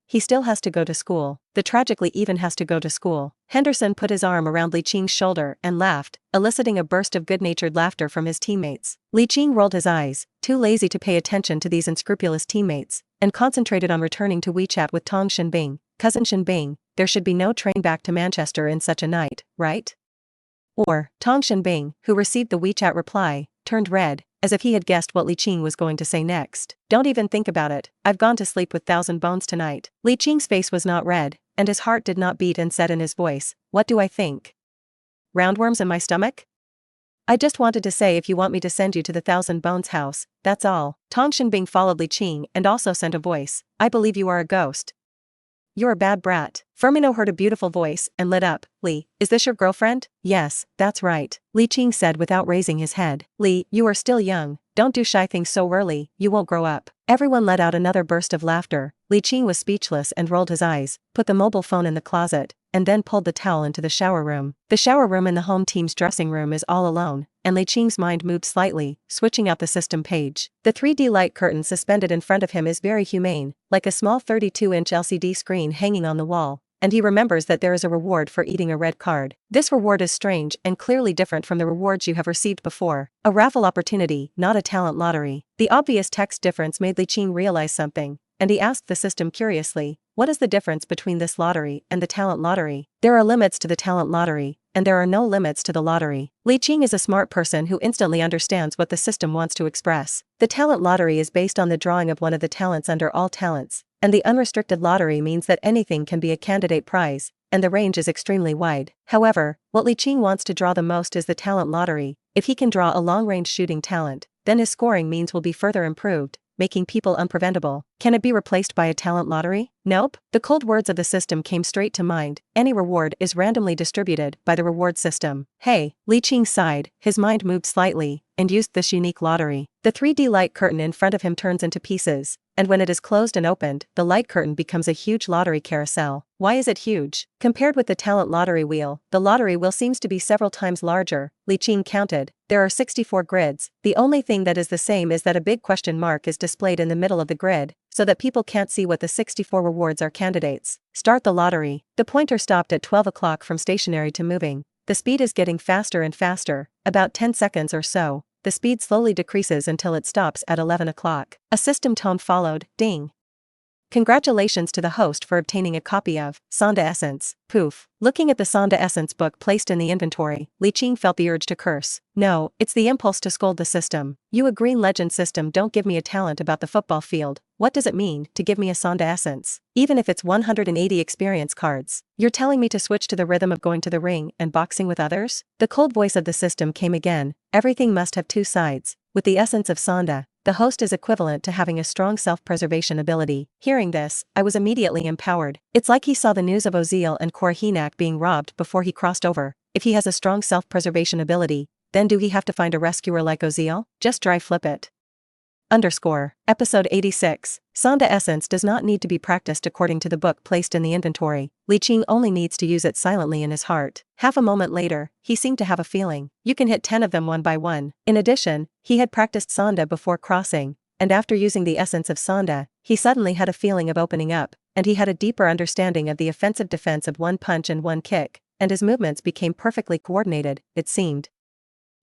he still has to go to school. The tragically even has to go to school." Henderson put his arm around Li Qing's shoulder and laughed, eliciting a burst of good-natured laughter from his teammates. Li Qing rolled his eyes, too lazy to pay attention to these unscrupulous teammates, and concentrated on returning to WeChat with Tong Shinbing. "Cousin Shinbing, there should be no train back to Manchester in such a night, right?" Or, Tong Shinbing, who received the WeChat reply, turned red, as if he had guessed what Li Qing was going to say next. "Don't even think about it, I've gone to sleep with 1,000 bones tonight." Li Qing's face was not red, and his heart did not beat and said in his voice, "What do I think? Roundworms in my stomach? I just wanted to say if you want me to send you to the 1,000 bones house, that's all." Tong Shinbing followed Li Qing and also sent a voice, "I believe you are a ghost. You're a bad brat." Firmino heard a beautiful voice and lit up. "Li, is this your girlfriend?" "Yes, that's right," Li Qing said without raising his head. "Li, you are still young, don't do shy things so early, you won't grow up." Everyone let out another burst of laughter. Li Qing was speechless and rolled his eyes, put the mobile phone in the closet, and then pulled the towel into the shower room. The shower room in the home team's dressing room is all alone, and Li Qing's mind moved slightly, switching out the system page. The 3D light curtain suspended in front of him is very humane, like a small 32-inch LCD screen hanging on the wall, and he remembers that there is a reward for eating a red card. This reward is strange and clearly different from the rewards you have received before. A raffle opportunity, not a talent lottery. The obvious text difference made Li Qing realize something, and he asked the system curiously, "What is the difference between this lottery and the talent lottery?" "There are limits to the talent lottery, and there are no limits to the lottery." Li Qing is a smart person who instantly understands what the system wants to express. The talent lottery is based on the drawing of one of the talents under all talents, and the unrestricted lottery means that anything can be a candidate prize, and the range is extremely wide. However, what Li Qing wants to draw the most is the talent lottery. If he can draw a long-range shooting talent, then his scoring means will be further improved, making people unpreventable. Can it be replaced by a talent lottery? Nope. The cold words of the system came straight to mind. Any reward is randomly distributed by the reward system. "Hey," Li Qing sighed, his mind moved slightly, and used this unique lottery. The 3D light curtain in front of him turns into pieces, and when it is closed and opened, the light curtain becomes a huge lottery carousel. Why is it huge? Compared with the talent lottery wheel, the lottery wheel seems to be several times larger. Li Qing counted. There are 64 grids. The only thing that is the same is that a big question mark is displayed in the middle of the grid, so that people can't see what the 64 rewards are candidates. Start the lottery. The pointer stopped at 12 o'clock from stationary to moving. The speed is getting faster and faster, about 10 seconds or so. The speed slowly decreases until it stops at 11 o'clock. A system tone followed, ding. Congratulations to the host for obtaining a copy of Sonda Essence. Poof. Looking at the Sonda Essence book placed in the inventory, Li Qing felt the urge to curse. No, it's the impulse to scold the system. "You a green legend system, don't give me a talent about the football field. What does it mean to give me a Sonda Essence? Even if it's 180 experience cards. You're telling me to switch to the rhythm of going to the ring and boxing with others?" The cold voice of the system came again. "Everything must have two sides. With the essence of Sonda, the host is equivalent to having a strong self-preservation ability." Hearing this, I was immediately empowered. It's like he saw the news of Ozil and Korahinak being robbed before he crossed over. If he has a strong self-preservation ability, then do he have to find a rescuer like Ozil? Just dry flip it. Episode 86. Sonda Essence does not need to be practiced according to the book placed in the inventory. Li Qing only needs to use it silently in his heart. Half a moment later, he seemed to have a feeling. You can hit 10 of them one by one. In addition, he had practiced Sonda before crossing, and after using the essence of Sonda, he suddenly had a feeling of opening up, and he had a deeper understanding of the offensive defense of one punch and one kick, and his movements became perfectly coordinated, it seemed.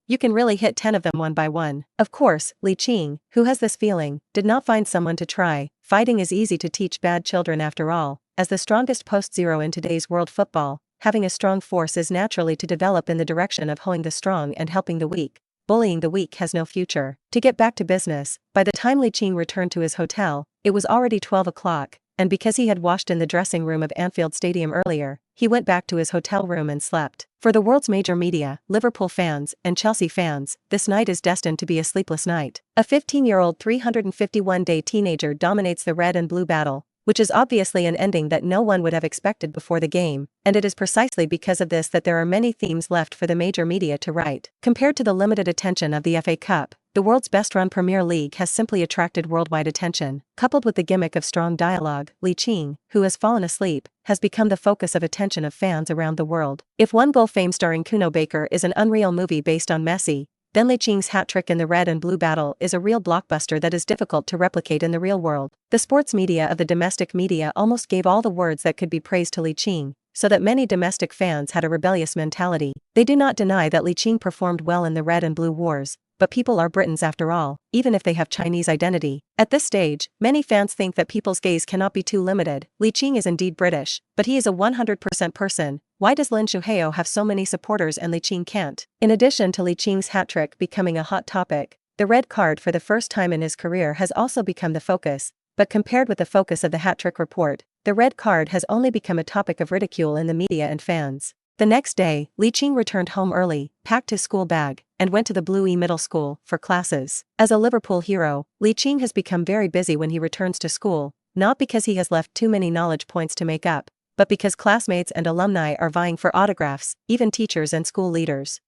You can really hit 10 of them one by one. Of course, Li Qing, who has this feeling, did not find someone to try. Fighting is easy to teach bad children after all, as the strongest post zero in today's world football, having a strong force is naturally to develop in the direction of hoeing the strong and helping the weak. Bullying the weak has no future. To get back to business, by the time Li Qing returned to his hotel, it was already 12 o'clock, and because he had washed in the dressing room of Anfield Stadium earlier, he went back to his hotel room and slept. For the world's major media, Liverpool fans, and Chelsea fans, this night is destined to be a sleepless night. A 15-year-old 351-day teenager dominates the red and blue battle, which is obviously an ending that no one would have expected before the game, and it is precisely because of this that there are many themes left for the major media to write. Compared to the limited attention of the FA Cup, the world's best-run Premier League has simply attracted worldwide attention. Coupled with the gimmick of strong dialogue, Li Qing, who has fallen asleep, has become the focus of attention of fans around the world. If One Goal fame starring Kuno Baker is an unreal movie based on Messi, then Li Qing's hat-trick in the red and blue battle is a real blockbuster that is difficult to replicate in the real world. The sports media of the domestic media almost gave all the words that could be praised to Li Qing, so that many domestic fans had a rebellious mentality. They do not deny that Li Qing performed well in the red and blue wars, but people are Britons after all, even if they have Chinese identity. At this stage, many fans think that people's gaze cannot be too limited. Li Qing is indeed British, but he is a 100% person. Why does Lin Shuheo have so many supporters and Li Qing can't? In addition to Li Qing's hat-trick becoming a hot topic, the red card for the first time in his career has also become the focus, but compared with the focus of the hat-trick report, the red card has only become a topic of ridicule in the media and fans. The next day, Li Qing returned home early, packed his school bag, and went to the Blue E Middle School for classes. As a Liverpool hero, Li Qing has become very busy when he returns to school, not because he has left too many knowledge points to make up, but because classmates and alumni are vying for autographs, even teachers and school leaders.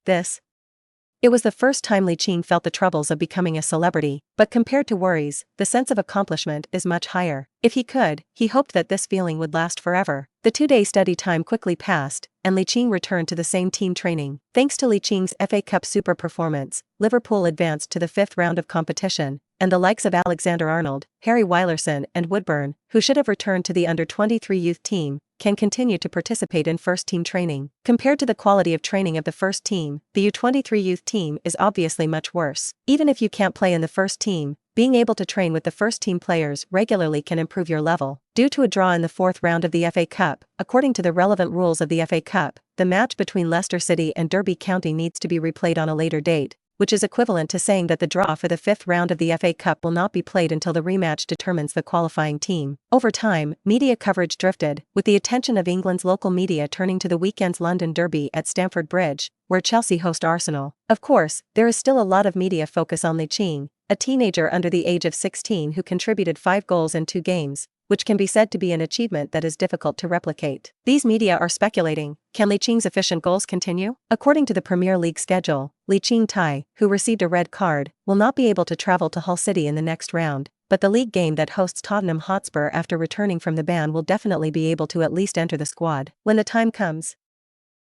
It was the first time Li Qing felt the troubles of becoming a celebrity, but compared to worries, the sense of accomplishment is much higher. If he could, he hoped that this feeling would last forever. The 2-day study time quickly passed, and Li Qing returned to the same team training. Thanks to Li Qing's FA Cup super performance, Liverpool advanced to the 5th round of competition, and the likes of Alexander-Arnold, Harry Wylerson and Woodburn, who should have returned to the under-23 youth team, can continue to participate in first-team training. Compared to the quality of training of the first team, the U23 youth team is obviously much worse. Even if you can't play in the first team, being able to train with the first-team players regularly can improve your level. Due to a draw in the 4th round of the FA Cup, according to the relevant rules of the FA Cup, the match between Leicester City and Derby County needs to be replayed on a later date, which is equivalent to saying that the draw for the 5th round of the FA Cup will not be played until the rematch determines the qualifying team. Over time, media coverage drifted, with the attention of England's local media turning to the weekend's London Derby at Stamford Bridge, where Chelsea host Arsenal. Of course, there is still a lot of media focus on Li Qing, a teenager under the age of 16 who contributed 5 goals in 2 games, which can be said to be an achievement that is difficult to replicate. These media are speculating, can Li Qing's efficient goals continue? According to the Premier League schedule, Li Qing Tai, who received a red card, will not be able to travel to Hull City in the next round, but the league game that hosts Tottenham Hotspur after returning from the ban will definitely be able to at least enter the squad. When the time comes,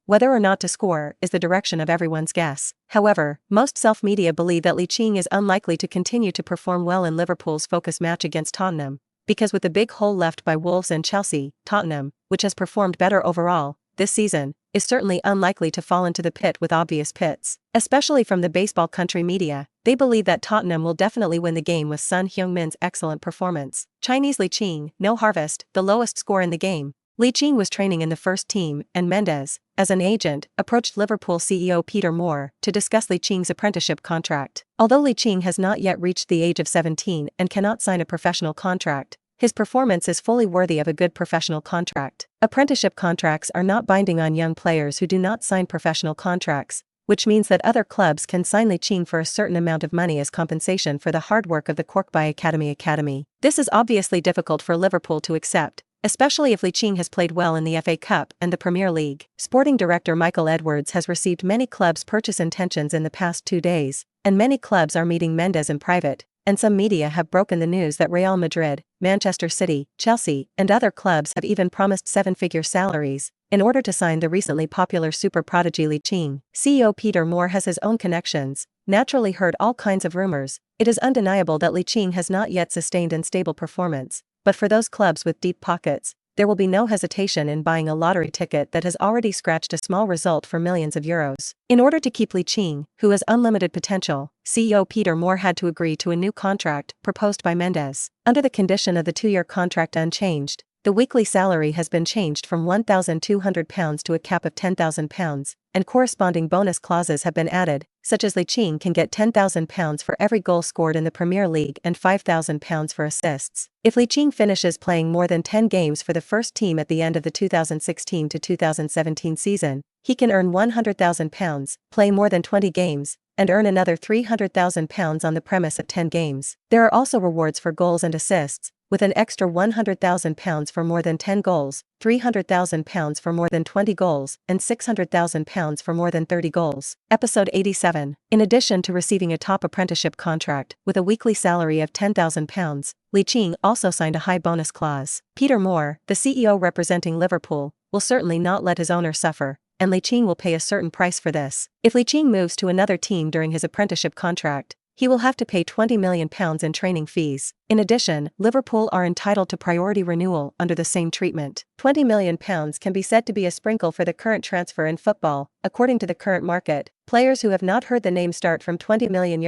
whether or not to score is the direction of everyone's guess. However, most self-media believe that Li Qing is unlikely to continue to perform well in Liverpool's focus match against Tottenham, because with the big hole left by Wolves and Chelsea, Tottenham, which has performed better overall this season, is certainly unlikely to fall into the pit with obvious pits. Especially from the baseball country media, they believe that Tottenham will definitely win the game with Son Heung-min's excellent performance. Chinese Li Qing, no harvest, the lowest score in the game. Li Qing was training in the first team, and Mendes, as an agent, approached Liverpool CEO Peter Moore to discuss Li Qing's apprenticeship contract. Although Li Qing has not yet reached the age of 17 and cannot sign a professional contract, his performance is fully worthy of a good professional contract. Apprenticeship contracts are not binding on young players who do not sign professional contracts, which means that other clubs can sign Li Qing for a certain amount of money as compensation for the hard work of the Corkby Academy. This is obviously difficult for Liverpool to accept, especially if Li Qing has played well in the FA Cup and the Premier League. Sporting director Michael Edwards has received many clubs' purchase intentions in the past 2 days, and many clubs are meeting Mendes in private, and some media have broken the news that Real Madrid, Manchester City, Chelsea, and other clubs have even promised 7-figure salaries in order to sign the recently popular super prodigy Li Qing. CEO Peter Moore has his own connections, naturally heard all kinds of rumors. It is undeniable that Li Qing has not yet sustained and stable performance, but for those clubs with deep pockets, there will be no hesitation in buying a lottery ticket that has already scratched a small result for millions of euros. In order to keep Li Qing, who has unlimited potential, CEO Peter Moore had to agree to a new contract proposed by Mendes. Under the condition of the 2-year contract unchanged, The weekly salary has been changed from £1,200 to a cap of £10,000, and corresponding bonus clauses have been added, such as Li Qing can get £10,000 for every goal scored in the Premier League and £5,000 for assists. If Li Qing finishes playing more than 10 games for the first team at the end of the 2016 to 2017 season, he can earn £100,000, play more than 20 games, and earn another £300,000 on the premise of 10 games. There are also rewards for goals and assists, with an extra £100,000 for more than 10 goals, £300,000 for more than 20 goals, and £600,000 for more than 30 goals. Episode 87. In addition to receiving a top apprenticeship contract with a weekly salary of £10,000, Li Qing also signed a high bonus clause. Peter Moore, the CEO representing Liverpool, will certainly not let his owner suffer, and Li Qing will pay a certain price for this. If Li Qing moves to another team during his apprenticeship contract, he will have to pay £20 million in training fees. In addition, Liverpool are entitled to priority renewal under the same treatment. £20 million can be said to be a sprinkle for the current transfer in football. According to the current market, players who have not heard the name start from €20 million,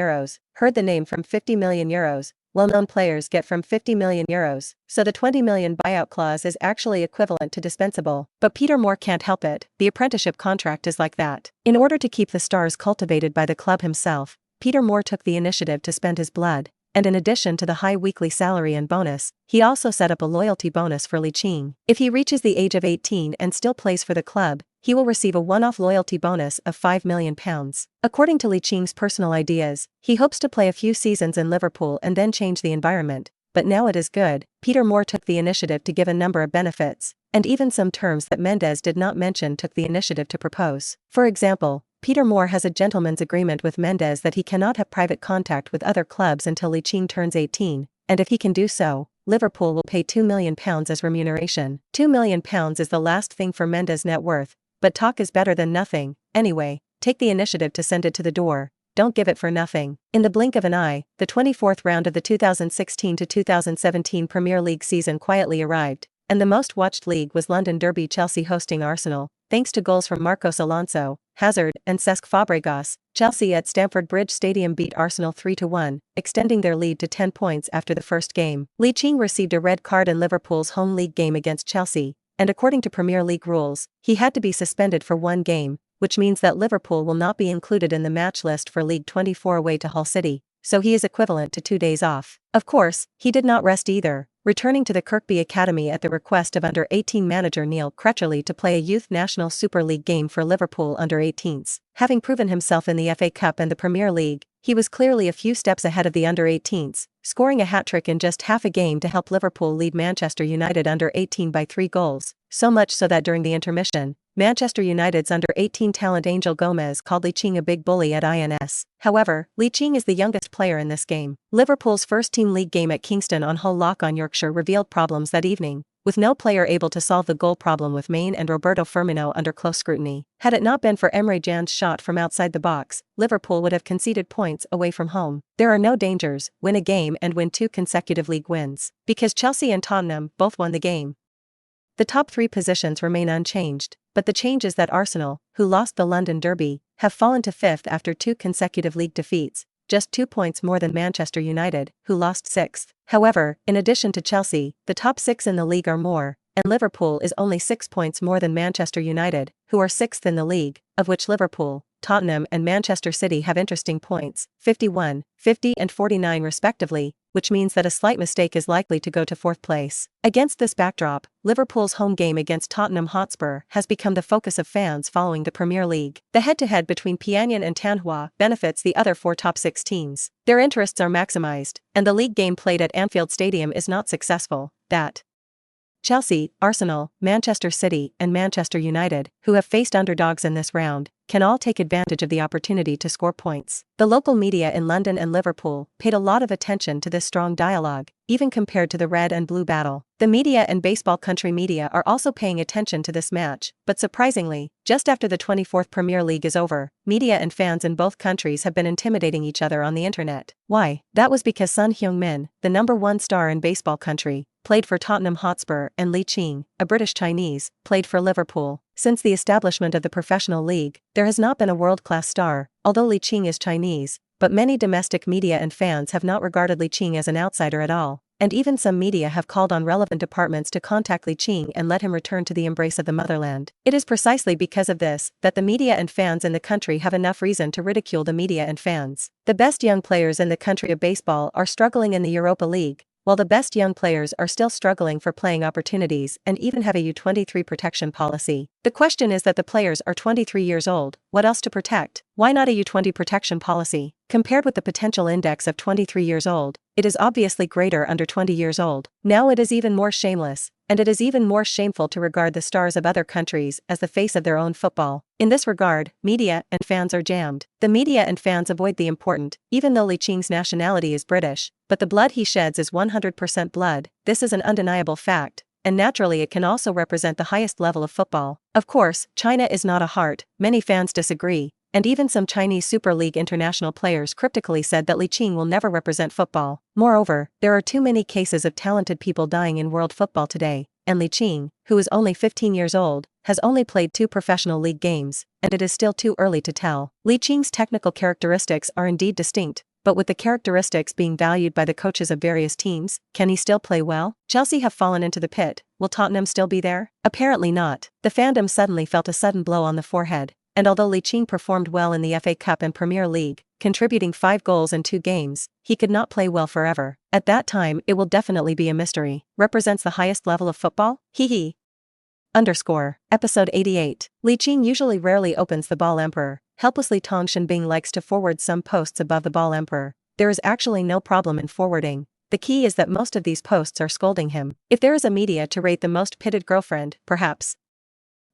heard the name from €50 million. Well-known players get from €50 million, so the £20 million buyout clause is actually equivalent to dispensable. But Peter Moore can't help it, the apprenticeship contract is like that. In order to keep the stars cultivated by the club himself, Peter Moore took the initiative to spend his blood, and in addition to the high weekly salary and bonus, he also set up a loyalty bonus for Li Qing. If he reaches the age of 18 and still plays for the club, he will receive a one-off loyalty bonus of £5 million. According to Li Qing's personal ideas, he hopes to play a few seasons in Liverpool and then change the environment, but now it is good. Peter Moore took the initiative to give a number of benefits, and even some terms that Mendes did not mention took the initiative to propose. For example, Peter Moore has a gentleman's agreement with Mendes that he cannot have private contact with other clubs until Li Qing turns 18, and if he can do so, Liverpool will pay £2 million as remuneration. £2 million is the last thing for Mendes' net worth, but talk is better than nothing. Anyway, take the initiative to send it to the door, don't give it for nothing. In the blink of an eye, the 24th round of the 2016 to 2017 Premier League season quietly arrived, and the most watched league was London Derby, Chelsea hosting Arsenal. Thanks to goals from Marcos Alonso, Hazard, and Cesc Fabregas, Chelsea at Stamford Bridge Stadium beat Arsenal 3-1, extending their lead to 10 points after the first game. Li Qing received a red card in Liverpool's home league game against Chelsea, and according to Premier League rules, he had to be suspended for one game, which means that Liverpool will not be included in the match list for League 24 away to Hull City, so he is equivalent to 2 days off. Of course, he did not rest either, returning to the Kirkby Academy at the request of under-18 manager Neil Crutchley to play a Youth National Super League game for Liverpool under-18s. Having proven himself in the FA Cup and the Premier League, he was clearly a few steps ahead of the under-18s, scoring a hat-trick in just half a game to help Liverpool lead Manchester United under-18 by 3 goals, so much so that during the intermission, Manchester United's under-18 talent Angel Gomez called Li Qing a big bully at INS. However, Li Qing is the youngest player in this game. Liverpool's first-team league game at Kingston on Hull Lock on Yorkshire revealed problems that evening, with no player able to solve the goal problem with Maine and Roberto Firmino under close scrutiny. Had it not been for Emre Can's shot from outside the box, Liverpool would have conceded points away from home. There are no dangers, win a game and win 2 consecutive league wins, because Chelsea and Tottenham both won the game. The top 3 positions remain unchanged, but the change is that Arsenal, who lost the London Derby, have fallen to 5th after 2 consecutive league defeats, just 2 points more than Manchester United, who lost 6th. However, in addition to Chelsea, the top 6 in the league are more, and Liverpool is only 6 points more than Manchester United, who are 6th in the league, of which Liverpool, Tottenham and Manchester City have interesting points, 51, 50 and 49 respectively, which means that a slight mistake is likely to go to 4th place. Against this backdrop, Liverpool's home game against Tottenham Hotspur has become the focus of fans following the Premier League. The head-to-head between Pyongyang and Tanhua benefits the other 4 top 6 teams. Their interests are maximized, and the league game played at Anfield Stadium is not successful. That Chelsea, Arsenal, Manchester City, and Manchester United, who have faced underdogs in this round, can all take advantage of the opportunity to score points. The local media in London and Liverpool paid a lot of attention to this strong dialogue, even compared to the red and blue battle. The media and baseball country media are also paying attention to this match, but surprisingly, just after the 24th Premier League is over, media and fans in both countries have been intimidating each other on the internet. Why? That was because Son Heung-min, the #1 star in baseball country, played for Tottenham Hotspur, and Li Qing, a British Chinese, played for Liverpool. Since the establishment of the professional league, there has not been a world-class star, although Li Qing is Chinese, but many domestic media and fans have not regarded Li Qing as an outsider at all. and even some media have called on relevant departments to contact Li Qing and let him return to the embrace of the motherland. It is precisely because of this that the media and fans in the country have enough reason to ridicule the media and fans. The best young players in the country of baseball are struggling in the Europa League, while the best young players are still struggling for playing opportunities and even have a U23 protection policy. The question is that the players are 23 years old, what else to protect? Why not a U20 protection policy? Compared with the potential index of 23 years old, it is obviously greater under 20 years old. Now it is even more shameless, and it is even more shameful to regard the stars of other countries as the face of their own football. In this regard, media and fans are jammed. The media and fans avoid the important, even though Li Qing's nationality is British, but the blood he sheds is 100% blood. This is an undeniable fact, and naturally it can also represent the highest level of football. Of course, China is not a heart, many fans disagree, and even some Chinese Super League international players cryptically said that Li Qing will never represent football. Moreover, there are too many cases of talented people dying in world football today, and Li Qing, who is only 15 years old, has only played 2 professional league games, and it is still too early to tell. Li Qing's technical characteristics are indeed distinct, but with the characteristics being valued by the coaches of various teams, can he still play well? Chelsea have fallen into the pit, will Tottenham still be there? Apparently not. The fandom suddenly felt a sudden blow on the forehead, and although Li Qing performed well in the FA Cup and Premier League, contributing 5 goals in 2 games, he could not play well forever. At that time it will definitely be a mystery. Represents the highest level of football? Hee. Episode 88. Li Qing usually rarely opens the ball emperor. Helplessly Tong Shenbing likes to forward some posts above the ball emperor. There is actually no problem in forwarding. The key is that most of these posts are scolding him. If there is a media to rate the most pitted girlfriend, perhaps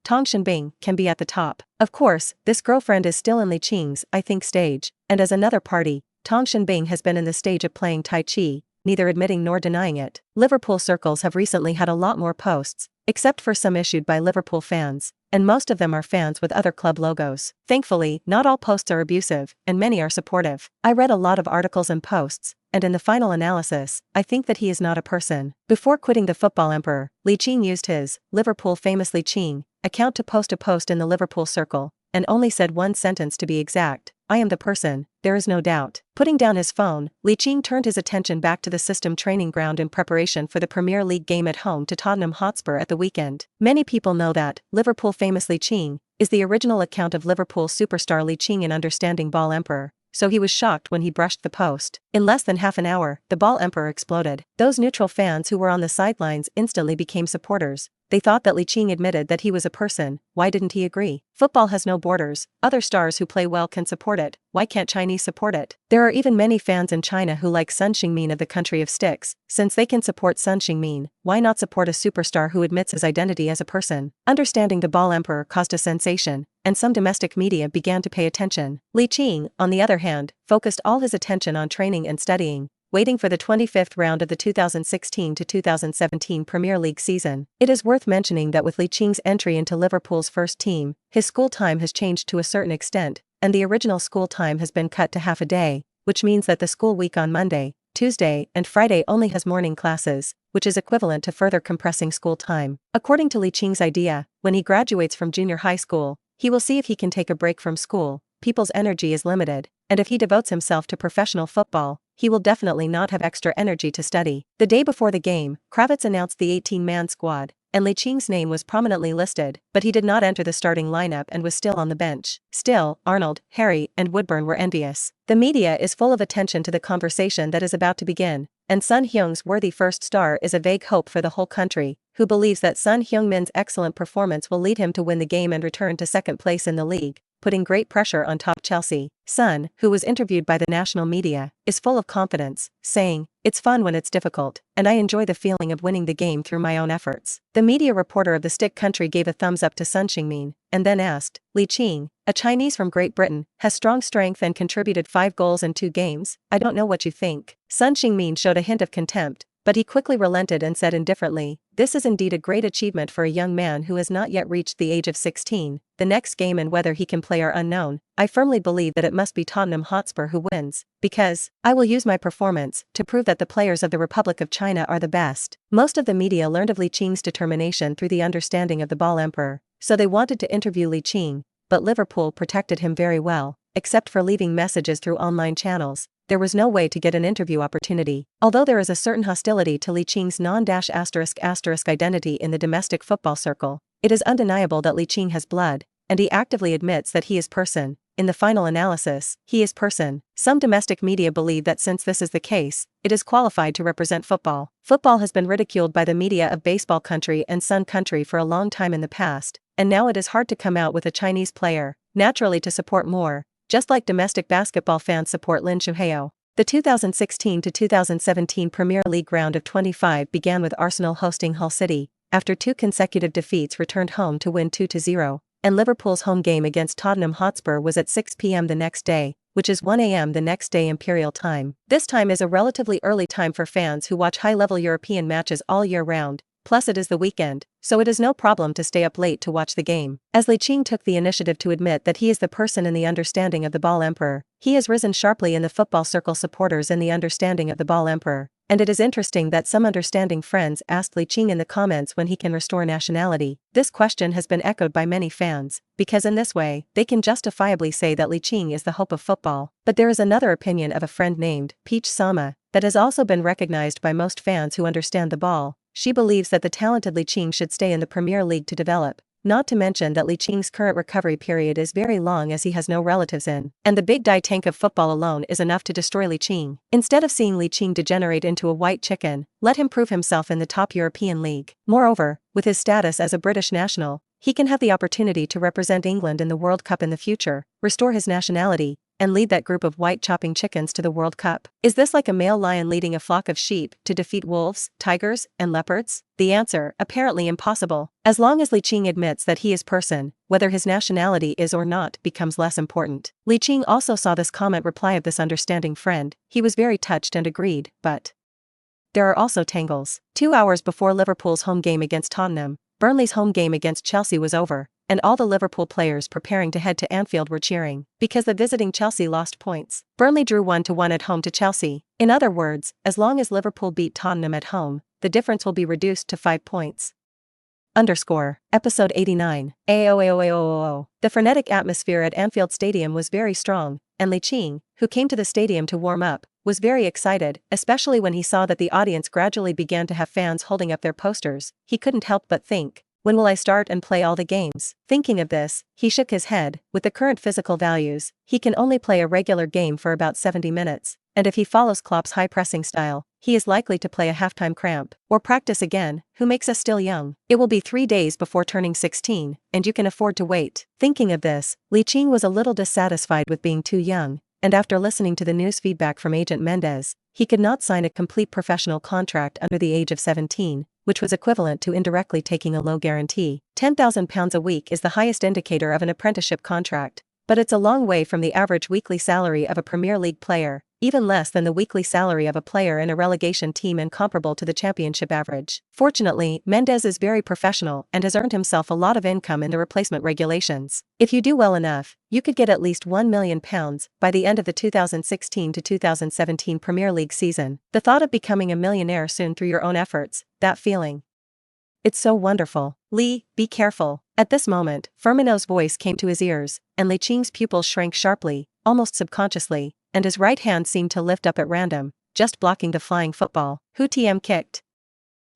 Tong Shenbing can be at the top. Of course, this girlfriend is still in Li Qing's, I think, stage, and as another party, Tong Shenbing has been in the stage of playing Tai Chi, neither admitting nor denying it. Liverpool circles have recently had a lot more posts, except for some issued by Liverpool fans, and most of them are fans with other club logos. Thankfully, not all posts are abusive, and many are supportive. I read a lot of articles and posts, and in the final analysis, I think that he is not a person. Before quitting the football emperor, Li Qing used his, Liverpool famous Li Qing, account to post a post in the Liverpool circle, and only said one sentence to be exact: I am the person, there is no doubt. Putting down his phone, Li Qing turned his attention back to the system training ground in preparation for the Premier League game at home to Tottenham Hotspur at the weekend. Many people know that Liverpool famous Li Qing is the original account of Liverpool superstar Li Qing in understanding ball emperor, so he was shocked when he brushed the post. In less than half an hour, the ball emperor exploded. Those neutral fans who were on the sidelines instantly became supporters. They thought that Li Qing admitted that he was a person. Why didn't he agree? Football has no borders. Other stars who play well can support it. Why can't Chinese support it? There are even many fans in China who like Sun Xingmin of the country of sticks. Since they can support Sun Xingmin, why not support a superstar who admits his identity as a person? Understanding the ball emperor caused a sensation, and some domestic media began to pay attention. Li Qing, on the other hand, focused all his attention on training and studying, waiting for the 25th round of the 2016 to 2017 Premier League season. It is worth mentioning that with Li Qing's entry into Liverpool's first team, his school time has changed to a certain extent, and the original school time has been cut to half a day, which means that the school week on Monday, Tuesday, and Friday only has morning classes, which is equivalent to further compressing school time. According to Li Qing's idea, when he graduates from junior high school, he will see if he can take a break from school. People's energy is limited, and if he devotes himself to professional football, he will definitely not have extra energy to study. The day before the game, Kravitz announced the 18-man squad, and Li Qing's name was prominently listed, but he did not enter the starting lineup and was still on the bench. Still, Arnold, Harry, and Woodburn were envious. The media is full of attention to the conversation that is about to begin, and Sun Heung's worthy first star is a vague hope for the whole country, who believes that Sun Heung-min's excellent performance will lead him to win the game and return to second place in the league, putting great pressure on top Chelsea. Sun, who was interviewed by the national media, is full of confidence, saying, "It's fun when it's difficult, and I enjoy the feeling of winning the game through my own efforts." The media reporter of the stick country gave a thumbs up to Sun Xingmin, and then asked, "Li Qing, a Chinese from Great Britain, has strong strength and contributed 5 goals in 2 games, I don't know what you think." Sun Xingmin showed a hint of contempt, but he quickly relented and said indifferently, "This is indeed a great achievement for a young man who has not yet reached the age of 16. The next game and whether he can play are unknown. I firmly believe that it must be Tottenham Hotspur who wins, because I will use my performance to prove that the players of the Republic of China are the best." Most of the media learned of Li Qing's determination through the understanding of the ball emperor, so they wanted to interview Li Qing, but Liverpool protected him very well, except for leaving messages through online channels, there was no way to get an interview opportunity. Although there is a certain hostility to Li Qing's non-*** identity in the domestic football circle, it is undeniable that Li Qing has blood, and he actively admits that he is person. In the final analysis, he is person. Some domestic media believe that since this is the case, it is qualified to represent football. Football has been ridiculed by the media of baseball country and sun country for a long time in the past, and now it is hard to come out with a Chinese player, naturally to support more, just like domestic basketball fans support Lin Shuhao. The 2016 to 2017 Premier League round of 25 began with Arsenal hosting Hull City, after 2 consecutive defeats returned home to win 2-0. And Liverpool's home game against Tottenham Hotspur was at 6 p.m. the next day, which is 1 a.m. the next day Imperial Time. This time is a relatively early time for fans who watch high-level European matches all year round, plus it is the weekend, so it is no problem to stay up late to watch the game. As Li Qing took the initiative to admit that he is the person in the understanding of the Ball Emperor, he has risen sharply in the football circle supporters in the understanding of the Ball Emperor. And it is interesting that some understanding friends asked Li Qing in the comments when he can restore nationality. This question has been echoed by many fans, because in this way, they can justifiably say that Li Qing is the hope of football. But there is another opinion of a friend named Peach Sama that has also been recognized by most fans who understand the ball. She believes that the talented Li Qing should stay in the Premier League to develop. Not to mention that Li Qing's current recovery period is very long as he has no relatives in, and the big die tank of football alone is enough to destroy Li Qing. Instead of seeing Li Qing degenerate into a white chicken, let him prove himself in the top European league. Moreover, with his status as a British national, he can have the opportunity to represent England in the World Cup in the future, restore his nationality, and lead that group of white chopping chickens to the World Cup. Is this like a male lion leading a flock of sheep to defeat wolves, tigers, and leopards? The answer, apparently impossible. As long as Li Qing admits that he is person, whether his nationality is or not becomes less important. Li Qing also saw this comment reply of this understanding friend. He was very touched and agreed, but there are also tangles. 2 hours before Liverpool's home game against Tottenham, Burnley's home game against Chelsea was over, and all the Liverpool players preparing to head to Anfield were cheering, because the visiting Chelsea lost points. Burnley drew 1-1 at home to Chelsea. In other words, as long as Liverpool beat Tottenham at home, the difference will be reduced to 5 points. Episode 89. AOAOAOO. The frenetic atmosphere at Anfield Stadium was very strong, and Li Qing, who came to the stadium to warm up, was very excited, especially when he saw that the audience gradually began to have fans holding up their posters. He couldn't help but think, when will I start and play all the games? Thinking of this, he shook his head. With the current physical values, he can only play a regular game for about 70 minutes, and if he follows Klopp's high-pressing style, he is likely to play a halftime cramp, or practice again. Who makes us still young? It will be 3 days before turning 16, and you can afford to wait. Thinking of this, Li Qing was a little dissatisfied with being too young, and after listening to the news feedback from agent Mendes, he could not sign a complete professional contract under the age of 17, which was equivalent to indirectly taking a low guarantee. £10,000 a week is the highest indicator of an apprenticeship contract, but it's a long way from the average weekly salary of a Premier League player, even less than the weekly salary of a player in a relegation team and comparable to the championship average. Fortunately, Mendes is very professional and has earned himself a lot of income in the replacement regulations. If you do well enough, you could get at least £1 million by the end of the 2016 to 2017 Premier League season. The thought of becoming a millionaire soon through your own efforts, that feeling. It's so wonderful. Li, be careful. At this moment, Firmino's voice came to his ears, and Li Qing's pupils shrank sharply, almost subconsciously, and his right hand seemed to lift up at random, just blocking the flying football. Hu TM kicked.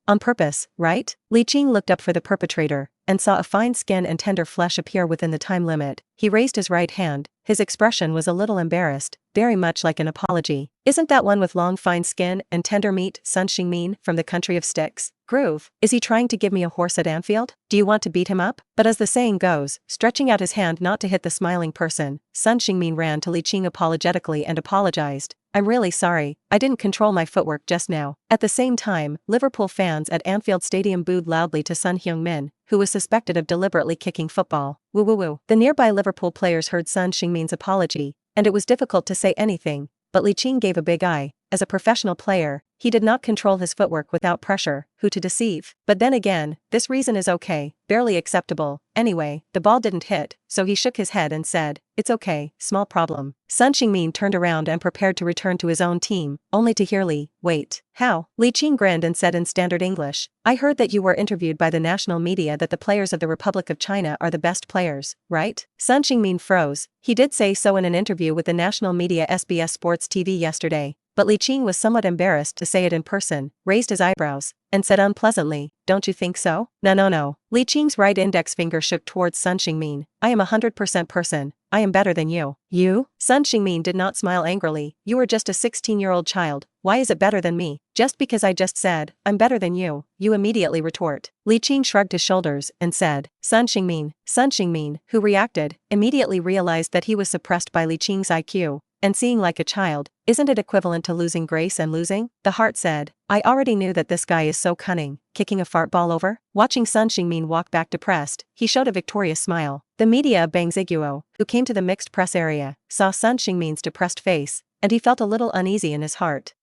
On purpose, right? Li Qing looked up for the perpetrator, and saw a fine skin and tender flesh appear within the time limit. He raised his right hand. His expression was a little embarrassed, very much like an apology. Isn't that one with long fine skin and tender meat, Sun Xingmin, from the country of sticks? Groove. Is he trying to give me a horse at Anfield? Do you want to beat him up? But as the saying goes, stretching out his hand not to hit the smiling person, Sun Xingmin ran to Li Qing apologetically and apologized. I'm really sorry, I didn't control my footwork just now. At the same time, Liverpool fans at Anfield Stadium booed loudly to Sun Heung-min, who was suspected of deliberately kicking football. Woo woo woo. The nearby Liverpool players heard Sun Xingmin's apology, and it was difficult to say anything, but Li Qing gave a big eye. as a professional player, he did not control his footwork without pressure, who to deceive. But then again, this reason is okay, barely acceptable. Anyway, the ball didn't hit, so he shook his head and said, "It's okay, small problem." Sun Xingmin turned around and prepared to return to his own team, only to hear Li, "Wait, how?" Li Qing grinned and said in standard English, "I heard that you were interviewed by the national media that the players of the Republic of China are the best players, right?" Sun Xingmin froze. He did say so in an interview with the national media SBS Sports TV yesterday. But Li Qing was somewhat embarrassed to say it in person, raised his eyebrows, and said unpleasantly, "Don't you think so?" No. Li Qing's right index finger shook towards Sun Xingmin. "I am 100% person. I am better than you." "You?" Sun Xingmin did not smile angrily. "You are just a 16-year-old child. Why is it better than me? Just because I just said, I'm better than you, you immediately retort." Li Qing shrugged his shoulders and said, Sun Xingmin, who reacted, immediately realized that he was suppressed by Li Qing's IQ. And seeing like a child, isn't it equivalent to losing grace and losing? The heart said, "I already knew that this guy is so cunning, kicking a fart ball over." Watching Sun Xingmin walk back depressed, he showed a victorious smile. The media of Bangziguo, who came to the mixed press area, saw Sun Xingmin's depressed face, and he felt a little uneasy in his heart.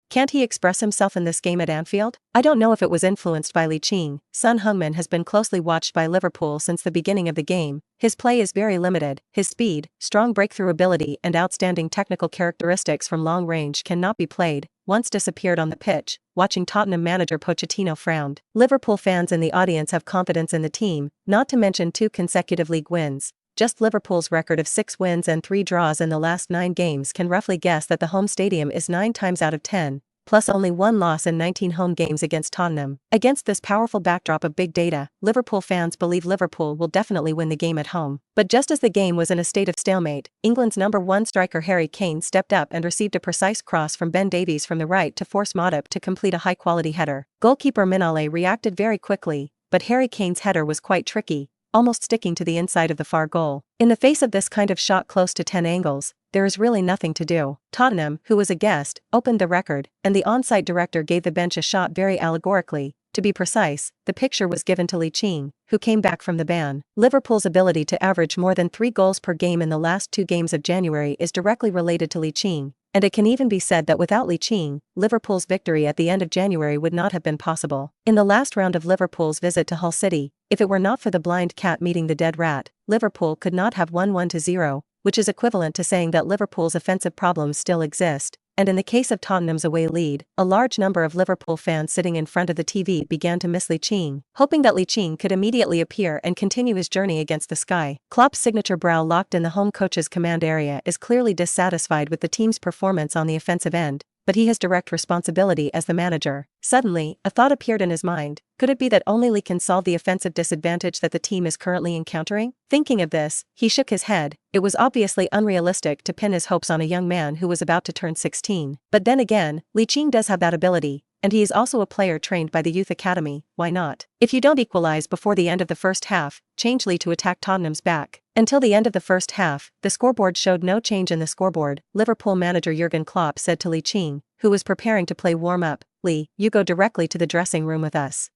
Can't he express himself in this game at Anfield? I don't know if it was influenced by Li Qing. Son Heung-min has been closely watched by Liverpool since the beginning of the game. His play is very limited. His speed, strong breakthrough ability and outstanding technical characteristics from long range cannot be played. Once disappeared on the pitch. Watching Tottenham manager Pochettino frowned. Liverpool fans in the audience have confidence in the team, not to mention 2 consecutive league wins. Just Liverpool's record of 6 wins and 3 draws in the last 9 games can roughly guess that the home stadium is 9 times out of 10, plus only 1 loss in 19 home games against Tottenham. Against this powerful backdrop of big data, Liverpool fans believe Liverpool will definitely win the game at home. But just as the game was in a state of stalemate, England's #1 striker Harry Kane stepped up and received a precise cross from Ben Davies from the right to force Matip to complete a high-quality header. Goalkeeper Minale reacted very quickly, but Harry Kane's header was quite tricky, almost sticking to the inside of the far goal. In the face of this kind of shot close to 10 angles, there is really nothing to do. Tottenham, who was a guest, opened the record, and the on-site director gave the bench a shot very allegorically. To be precise, the picture was given to Li Qing, who came back from the ban. Liverpool's ability to average more than 3 goals per game in the last 2 games of January is directly related to Li Qing, and it can even be said that without Li Qing, Liverpool's victory at the end of January would not have been possible. In the last round of Liverpool's visit to Hull City, if it were not for the blind cat meeting the dead rat, Liverpool could not have won 1-0, which is equivalent to saying that Liverpool's offensive problems still exist. And in the case of Tottenham's away lead, a large number of Liverpool fans sitting in front of the TV began to miss Li Qing, hoping that Li Qing could immediately appear and continue his journey against the sky. Klopp's signature brow locked in the home coach's command area is clearly dissatisfied with the team's performance on the offensive end, but he has direct responsibility as the manager. Suddenly, a thought appeared in his mind. Could it be that only Li can solve the offensive disadvantage that the team is currently encountering? Thinking of this, he shook his head. It was obviously unrealistic to pin his hopes on a young man who was about to turn 16. But then again, Li Qing does have that ability, and he is also a player trained by the youth academy. Why not? If you don't equalize before the end of the first half, change Li to attack Tottenham's back. Until the end of the first half, the scoreboard showed no change in the scoreboard. Liverpool manager Jurgen Klopp said to Li Qing, who was preparing to play warm-up, "Li, you go directly to the dressing room with us."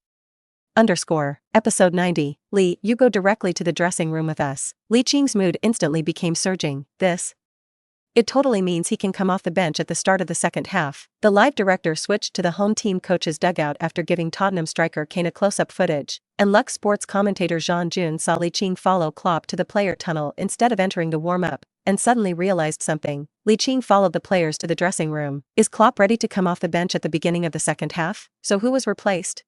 Episode 90. Li, you go directly to the dressing room with us. Li Qing's mood instantly became surging. It totally means he can come off the bench at the start of the second half. The live director switched to the home team coach's dugout after giving Tottenham striker Kane a close-up footage, and Lux Sports commentator Jean Jun saw Li Qing follow Klopp to the player tunnel instead of entering the warm-up, and suddenly realized something. Li Qing followed the players to the dressing room. Is Klopp ready to come off the bench at the beginning of the second half? So who was replaced?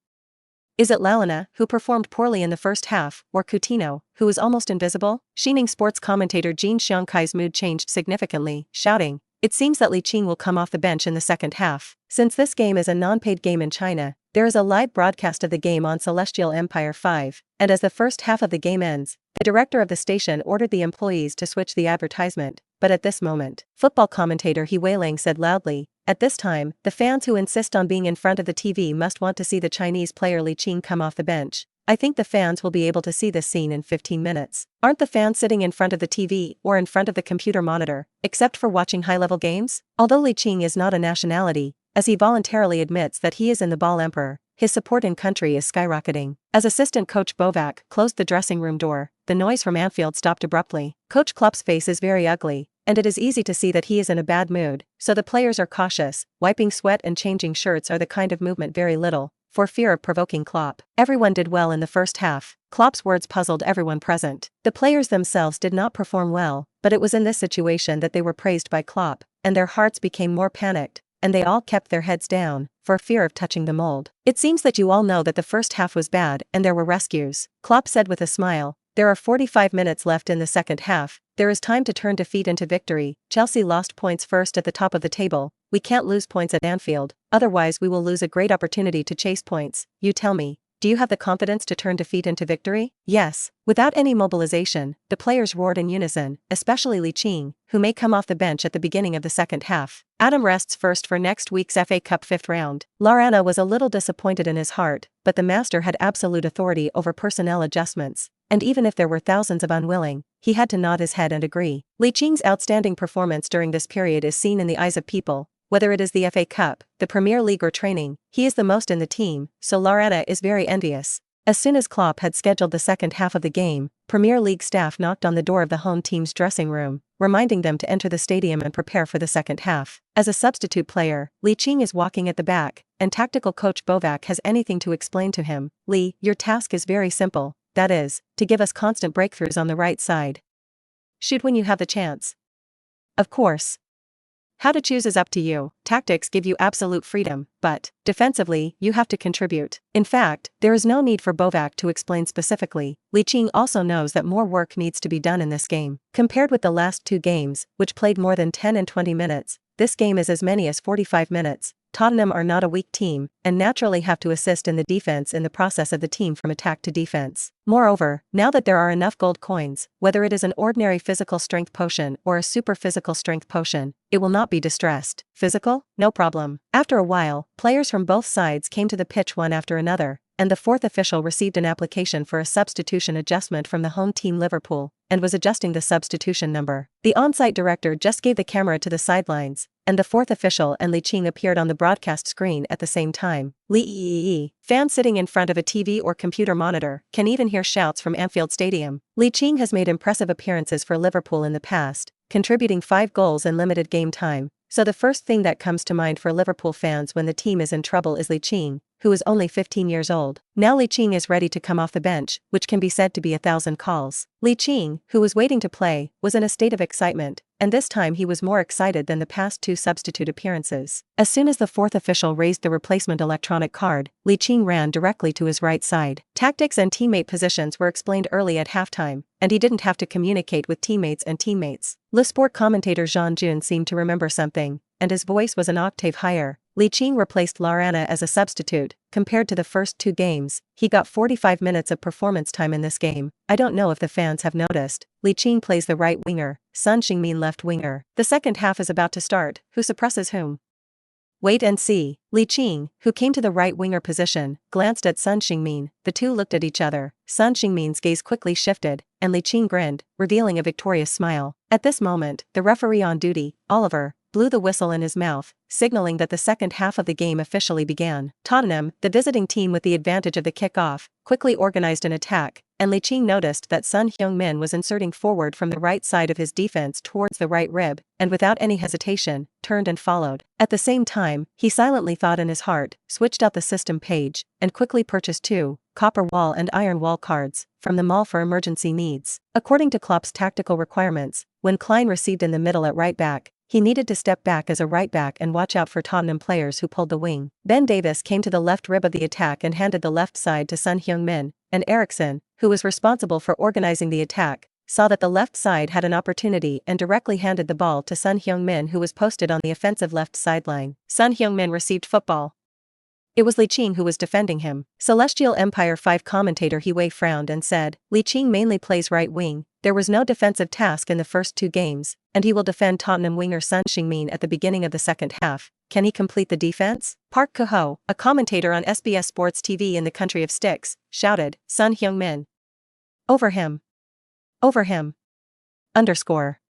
Is it Lalana, who performed poorly in the first half, or Coutinho, who was almost invisible? Xining sports commentator Jin Xiangkai's mood changed significantly, shouting, "It seems that Li Qing will come off the bench in the second half." Since this game is a non-paid game in China, there is a live broadcast of the game on Celestial Empire 5, and as the first half of the game ends, the director of the station ordered the employees to switch the advertisement. But at this moment, football commentator He Weiling said loudly, "At this time, the fans who insist on being in front of the TV must want to see the Chinese player Li Qing come off the bench. I think the fans will be able to see this scene in 15 minutes. Aren't the fans sitting in front of the TV or in front of the computer monitor, except for watching high-level games?" Although Li Qing is not a nationality, as he voluntarily admits that he is in the Ball Emperor, his support in country is skyrocketing. As assistant coach Bovac closed the dressing room door, the noise from Anfield stopped abruptly. Coach Klopp's face is very ugly, and it is easy to see that he is in a bad mood, so the players are cautious. Wiping sweat and changing shirts are the kind of movement very little, for fear of provoking Klopp. Everyone did well in the first half. Klopp's words puzzled everyone present. The players themselves did not perform well, but it was in this situation that they were praised by Klopp, and their hearts became more panicked, and they all kept their heads down, for fear of touching the mold. It seems that you all know that the first half was bad and there were rescues. Klopp said with a smile, there are 45 minutes left in the second half, there is time to turn defeat into victory. Chelsea lost points first at the top of the table, we can't lose points at Anfield, otherwise we will lose a great opportunity to chase points. You tell me, do you have the confidence to turn defeat into victory? Yes. Without any mobilization, the players roared in unison, especially Li Qing, who may come off the bench at the beginning of the second half. Adam rests first for next week's FA Cup fifth round. Laurana was a little disappointed in his heart, but the master had absolute authority over personnel adjustments, and even if there were thousands of unwilling, he had to nod his head and agree. Li Qing's outstanding performance during this period is seen in the eyes of people. Whether it is the FA Cup, the Premier League or training, he is the most in the team, so Laurana is very envious. As soon as Klopp had scheduled the second half of the game, Premier League staff knocked on the door of the home team's dressing room, reminding them to enter the stadium and prepare for the second half. As a substitute player, Li Qing is walking at the back, and tactical coach Bovac has anything to explain to him. Li, your task is very simple, that is, to give us constant breakthroughs on the right side. Shoot when you have the chance. Of course. How to choose is up to you. Tactics give you absolute freedom, but, defensively, you have to contribute. In fact, there is no need for Bovac to explain specifically. Li Qing also knows that more work needs to be done in this game. Compared with the last two games, which played more than 10 and 20 minutes, this game is as many as 45 minutes. Tottenham are not a weak team, and naturally have to assist in the defense in the process of the team from attack to defense. Moreover, now that there are enough gold coins, whether it is an ordinary physical strength potion or a super physical strength potion, it will not be distressed. Physical? No problem. After a while, players from both sides came to the pitch one after another, and the fourth official received an application for a substitution adjustment from the home team Liverpool, and was adjusting the substitution number. The on-site director just gave the camera to the sidelines, and the fourth official and Li Qing appeared on the broadcast screen at the same time. Fans sitting in front of a TV or computer monitor can even hear shouts from Anfield Stadium. Li Qing has made impressive appearances for Liverpool in the past, contributing 5 goals in limited game time, so the first thing that comes to mind for Liverpool fans when the team is in trouble is Li Qing, who is only 15 years old. Now Li Qing is ready to come off the bench, which can be said to be 1,000 calls. Li Qing, who was waiting to play, was in a state of excitement, and this time he was more excited than the past 2 substitute appearances. As soon as the fourth official raised the replacement electronic card, Li Qing ran directly to his right side. Tactics and teammate positions were explained early at halftime, and he didn't have to communicate with teammates and teammates. Le Sport commentator Jean Jun seemed to remember something, and his voice was an octave higher. Li Qing replaced Laurana as a substitute. Compared to the first 2 games, he got 45 minutes of performance time in this game. I don't know if the fans have noticed. Li Qing plays the right winger, Son Heung-min left winger. The second half is about to start. Who suppresses whom? Wait and see. Li Qing, who came to the right winger position, glanced at Son Heung-min. The two looked at each other. Son Heung-min's gaze quickly shifted, and Li Qing grinned, revealing a victorious smile. At this moment, the referee on duty, Oliver, blew the whistle in his mouth, signaling that the second half of the game officially began. Tottenham, the visiting team with the advantage of the kick-off, quickly organized an attack, and Li Qing noticed that Son Heung-min was inserting forward from the right side of his defense towards the right rib, and without any hesitation, turned and followed. At the same time, he silently thought in his heart, switched out the system page, and quickly purchased 2 copper wall and iron wall cards from the mall for emergency needs. According to Klopp's tactical requirements, when Klein received in the middle at right back, he needed to step back as a right back and watch out for Tottenham players who pulled the wing. Ben Davis came to the left rib of the attack and handed the left side to Son Heung-min, and Eriksen, who was responsible for organizing the attack, saw that the left side had an opportunity and directly handed the ball to Son Heung-min, who was posted on the offensive left sideline. Son Heung-min received football. It was Li Qing who was defending him. Celestial Empire 5 commentator He Wei frowned and said, Li Qing mainly plays right wing. There was no defensive task in the first 2 games, and he will defend Tottenham winger Son Heung-min at the beginning of the second half. Can he complete the defense? Park Kuho, a commentator on SBS Sports TV in the country of sticks, shouted, Son Heung-min. Over him. Over him. __